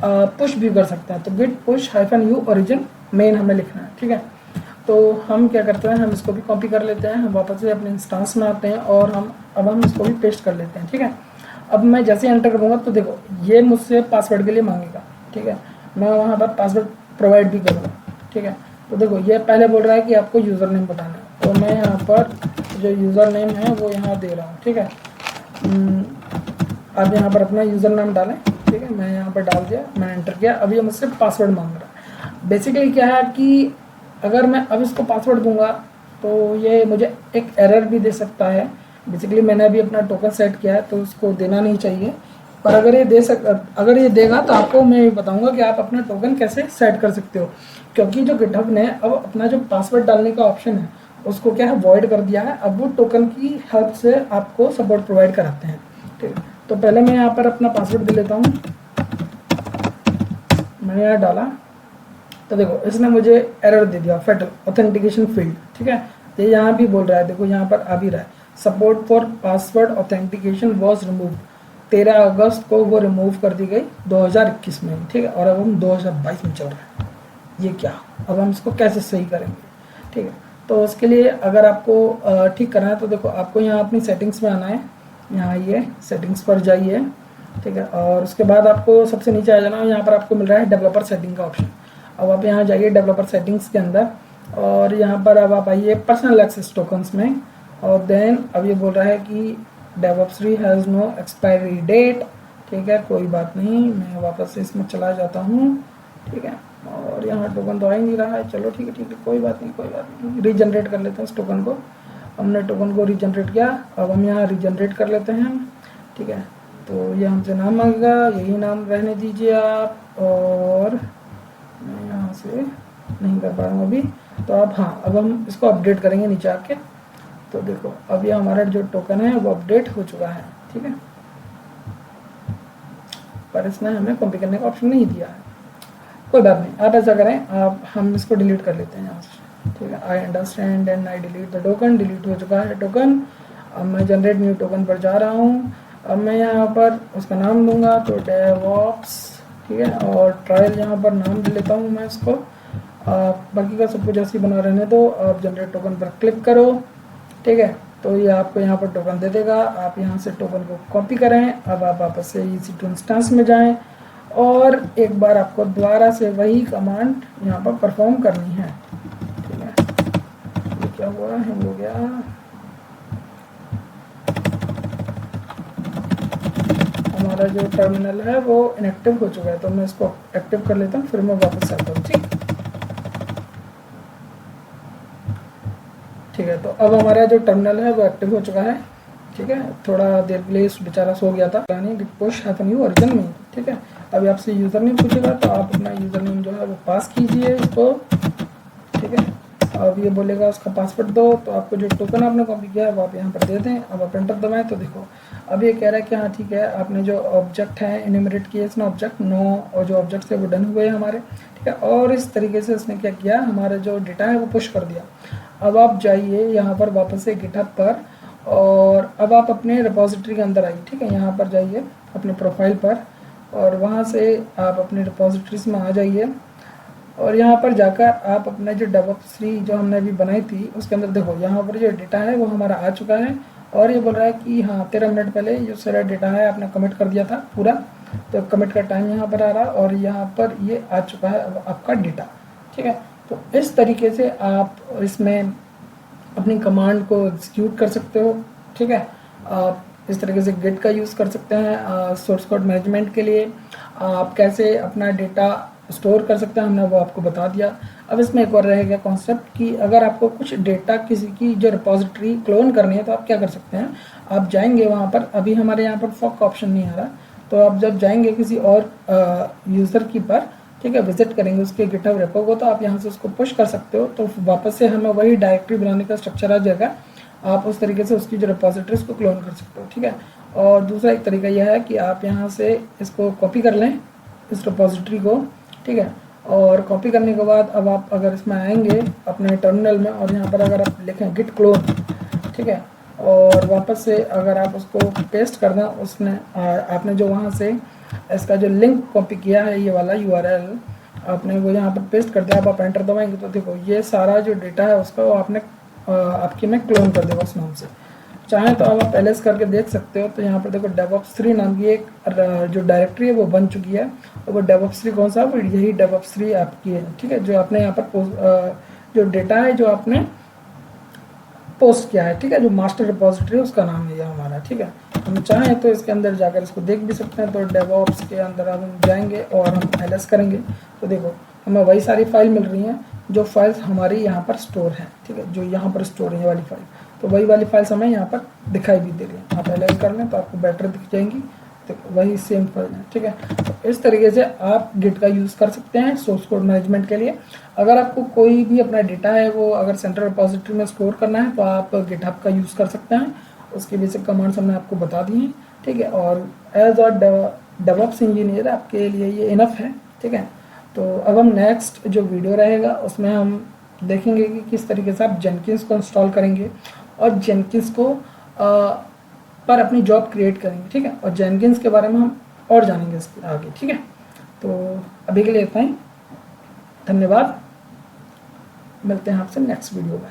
पुश भी कर सकते हैं। तो git push -u origin main हमें लिखना है, ठीक है। तो हम क्या करते हैं, हम इसको भी कॉपी कर लेते हैं, हम वापस से अपने इंस्टेंस में आते हैं और हम इसको भी पेस्ट कर लेते हैं, ठीक है। अब मैं जैसे एंटर करूँगा तो देखो ये मुझसे पासवर्ड के लिए मांगेगा, ठीक है। मैं वहाँ पर पासवर्ड प्रोवाइड भी करूँगा, ठीक है। तो देखो ये पहले बोल रहा है कि आपको यूज़र नेम बताना है, तो मैं यहाँ पर जो यूज़र नेम है वो यहाँ दे रहा हूँ, ठीक है। आप यहाँ पर अपना यूज़र नेम डालें, ठीक है। मैं यहाँ पर डाल दिया, मैंने एंटर किया। अब ये मुझसे पासवर्ड मांग रहा है। बेसिकली क्या है कि अगर मैं अब इसको पासवर्ड दूंगा तो ये मुझे एक एरर भी दे सकता है। बेसिकली मैंने अभी अपना टोकन सेट किया है तो उसको देना नहीं चाहिए, पर अगर ये देगा तो आपको मैं ये बताऊंगा कि आप अपना टोकन कैसे सेट कर सकते हो। क्योंकि जो गिटहब ने अब अपना जो पासवर्ड डालने का ऑप्शन है उसको क्या है वॉइड कर दिया है। अब वो टोकन की हेल्प से आपको सपोर्ट प्रोवाइड कराते हैं, ठीक है। तो पहले मैं यहाँ पर अपना पासवर्ड दे लेता हूँ, मैंने यहाँ डाला तो देखो इसने मुझे एरर दे दिया, फेटल ऑथेंटिकेशन फील्ड। ठीक है, ये यहाँ भी बोल रहा है, देखो यहाँ पर आ भी रहा है, support for password authentication was remove. 13 अगस्त को वो रिमूव कर दी गई 2021 में। ठीक है, और अब हम 2022 में चल रहे हैं, ये क्या, अब हम इसको कैसे सही करेंगे। ठीक है, तो उसके लिए अगर आपको ठीक करना है तो देखो आपको यहाँ अपनी सेटिंग्स में आना है, यहाँ ये सेटिंग्स पर जाइए। ठीक है, और उसके बाद आपको सबसे नीचे आ जाना है, यहाँ पर आपको मिल रहा है डेवलपर सेटिंग का ऑप्शन। अब आप यहाँ जाइए डेवलपर सेटिंग्स के अंदर, और यहाँ पर अब आप आइए पर्सनल एक्सेस टोकन्स में, और देन अब ये बोल रहा है कि DevOps3 has no expiry date. ठीक है, कोई बात नहीं, मैं वापस से इसमें चला जाता हूँ। ठीक है, और यहाँ टोकन तो आ ही नहीं रहा है, चलो ठीक है, कोई बात नहीं, रीजनरेट कर लेते हैं इस टोकन को। हमने टोकन को रीजनरेट किया, अब हम यहाँ रीजनरेट कर लेते हैं। ठीक है, तो ये हमसे नाम मांगेगा, यही नाम रहने दीजिए आप, और मैं यहाँ से नहीं कर पा रहा हूँ अभी, तो आप हाँ अब हम इसको अपडेट करेंगे नीचे आके। तो देखो अब ये हमारा जो टोकन है वो अपडेट हो चुका है। ठीक है, पर इसने हमें कॉपी करने का ऑप्शन नहीं दिया है, कोई बात नहीं, आप ऐसा करें, आप हम इसको डिलीट कर लेते हैं यहाँ से। ठीक है, I understand and I delete the token. Delete हो चुका है टोकन। अब मैं जनरेट न्यू टोकन पर जा रहा हूँ। अब मैं यहाँ पर उसका नाम दूंगा तो DevOps। ठीक है, और ट्रायल यहाँ पर नाम दे लेता हूँ मैं इसको। बाकी का सब कुछ ऐसे ही बना रहने दो। आप जनरेट टोकन पर क्लिक करो। ठीक है, तो ये आपको यहाँ पर टोकन दे देगा, आप यहाँ से टोकन को कॉपी करें। अब आप वापस से EC2 इंस्टेंस में जाएं, और एक बार आपको दोबारा से वही कमांड यहाँ पर परफॉर्म करनी है। ठीक है, ये क्या हुआ, हैंग हो गया, हमारा जो टर्मिनल है वो इनएक्टिव हो चुका है, तो मैं इसको एक्टिव कर लेता हूँ, फिर मैं वापस आता हूँ। ठीक है, तो अब हमारा जो टर्मिनल है वो एक्टिव हो चुका है। ठीक है, थोड़ा देर के लिए बेचारा सो गया था, यानी git push happen new origin में। ठीक है, अभी आपसे यूज़र नेम पूछेगा, तो आप अपना यूज़र नेम जो है वो पास कीजिए इसको। ठीक है, अब ये बोलेगा उसका पासवर्ड दो, तो आपको जो टोकन आपने कॉपी किया है वो आप यहाँ पर दे दें। अब आप एंटर दबाएं तो देखो अब ये कह रहा है कि हाँ ठीक है, आपने जो ऑब्जेक्ट है इन्यूमरेट किए इसने ऑब्जेक्ट 9, और जो ऑब्जेक्ट थे वो डन हुए हमारे। ठीक है, और इस तरीके से इसने क्या किया, हमारा जो डेटा है वो पुश कर दिया। अब आप जाइए यहाँ पर वापस से गिटहब पर, और अब आप अपने रिपोजिटरी के अंदर आइए। ठीक है, यहाँ पर जाइए अपने प्रोफाइल पर, और वहाँ से आप अपने रिपोजिटरीज में आ जाइए, और यहाँ पर जाकर आप अपना जो DevOps3 जो हमने अभी बनाई थी उसके अंदर देखो, यहाँ पर जो डेटा है वो हमारा आ चुका है। और ये बोल रहा है कि हाँ 13 मिनट पहले जो सारा डेटा है आपने कमिट कर दिया था पूरा, तो कमिट का टाइम यहाँ पर आ रहा है, और यहाँ पर ये आ चुका है अब आपका डेटा। ठीक है, तो इस तरीके से आप इसमें अपनी कमांड को एग्जीक्यूट कर सकते हो। ठीक है, आप इस तरीके से गिट का यूज़ कर सकते हैं सोर्स कोड मैनेजमेंट के लिए। आप कैसे अपना डेटा स्टोर कर सकते हैं हमने वो आपको बता दिया। अब इसमें एक और रहेगा कॉन्सेप्ट कि अगर आपको कुछ डेटा किसी की जो रिपोजिटरी क्लोन करनी है तो आप क्या कर सकते हैं, आप जाएंगे वहाँ पर, अभी हमारे यहाँ पर फॉक का ऑप्शन नहीं आ रहा, तो आप जब जाएंगे किसी और यूज़र की पर, ठीक है, विजिट करेंगे उसके गिटहब रेपो को, तो आप यहाँ से उसको पुश कर सकते हो, तो वापस से हमें वही डायरेक्टरी बनाने का स्ट्रक्चर आ जाएगा। आप उस तरीके से उसकी जो रिपोजिटरी उसको क्लोन कर सकते हो। ठीक है, और दूसरा एक तरीका यह है कि आप यहाँ से इसको कॉपी कर लें इस रिपोजिटरी को। ठीक है, और कॉपी करने के बाद अब आप अगर इसमें आएंगे अपने टर्मिनल में, और यहाँ पर अगर आप लिखें गिट क्लोन, ठीक है, और वापस से अगर आप उसको पेस्ट कर दें, उसने आपने जो वहाँ से इसका जो लिंक कॉपी किया है ये वाला URL आपने वो यहाँ पर पेस्ट कर दिया। अब आप एंटर दबाएंगे तो देखो ये सारा जो डेटा है उसका वो आपने आपके में क्लोन कर देगा उस नाम से। चाहें तो अब आप LS करके देख सकते हो, तो यहाँ पर देखो DevOps3 नाम की एक जो डायरेक्टरी है वो बन चुकी है, और वो DevOps3 कौन सा है, यही DevOps3 आपकी है। ठीक है, जो आपने यहाँ पर जो डेटा है जो आपने पोस्ट किया है, ठीक है, जो मास्टर रिपोजिटरी है उसका नाम है ये हमारा। ठीक है, हम चाहें तो इसके अंदर जाकर इसको देख भी सकते हैं। तो DevOps के अंदर हम जाएंगे और हम LS करेंगे, तो देखो हमें वही सारी फाइल मिल रही हैं जो फाइल्स हमारी यहाँ पर स्टोर हैं। ठीक है, जो यहाँ पर स्टोर है ये वाली फाइल, तो वही वाली फाइल्स हमें यहाँ पर दिखाई भी दे रही हैं। आप LS कर लें तो आपको बेटर दिख जाएंगी, तो वही सेम फाइल है। ठीक है, तो इस तरीके से आप गिट का यूज़ कर सकते हैं सोर्स कोड मैनेजमेंट के लिए। अगर आपको कोई भी अपना डेटा है वो अगर सेंट्रल रिपोजिटरी में स्टोर करना है तो आप गिटहब का यूज़ कर सकते हैं, उसके बेसिक कमांड्स हमने आपको बता दी हैं। ठीक है, और एज अ DevOps इंजीनियर आपके लिए ये इनफ है। ठीक है, तो अब हम नेक्स्ट जो वीडियो रहेगा उसमें हम देखेंगे कि किस तरीके से आप जेनकिंस को इंस्टॉल करेंगे और जेनकिंस को पर अपनी जॉब क्रिएट करेंगे, ठीक है। और जेनकिंस के बारे में हम और जानेंगे इसके आगे, ठीक है। तो अभी के लिए इतना ही, धन्यवाद, मिलते हैं आपसे नेक्स्ट वीडियो में।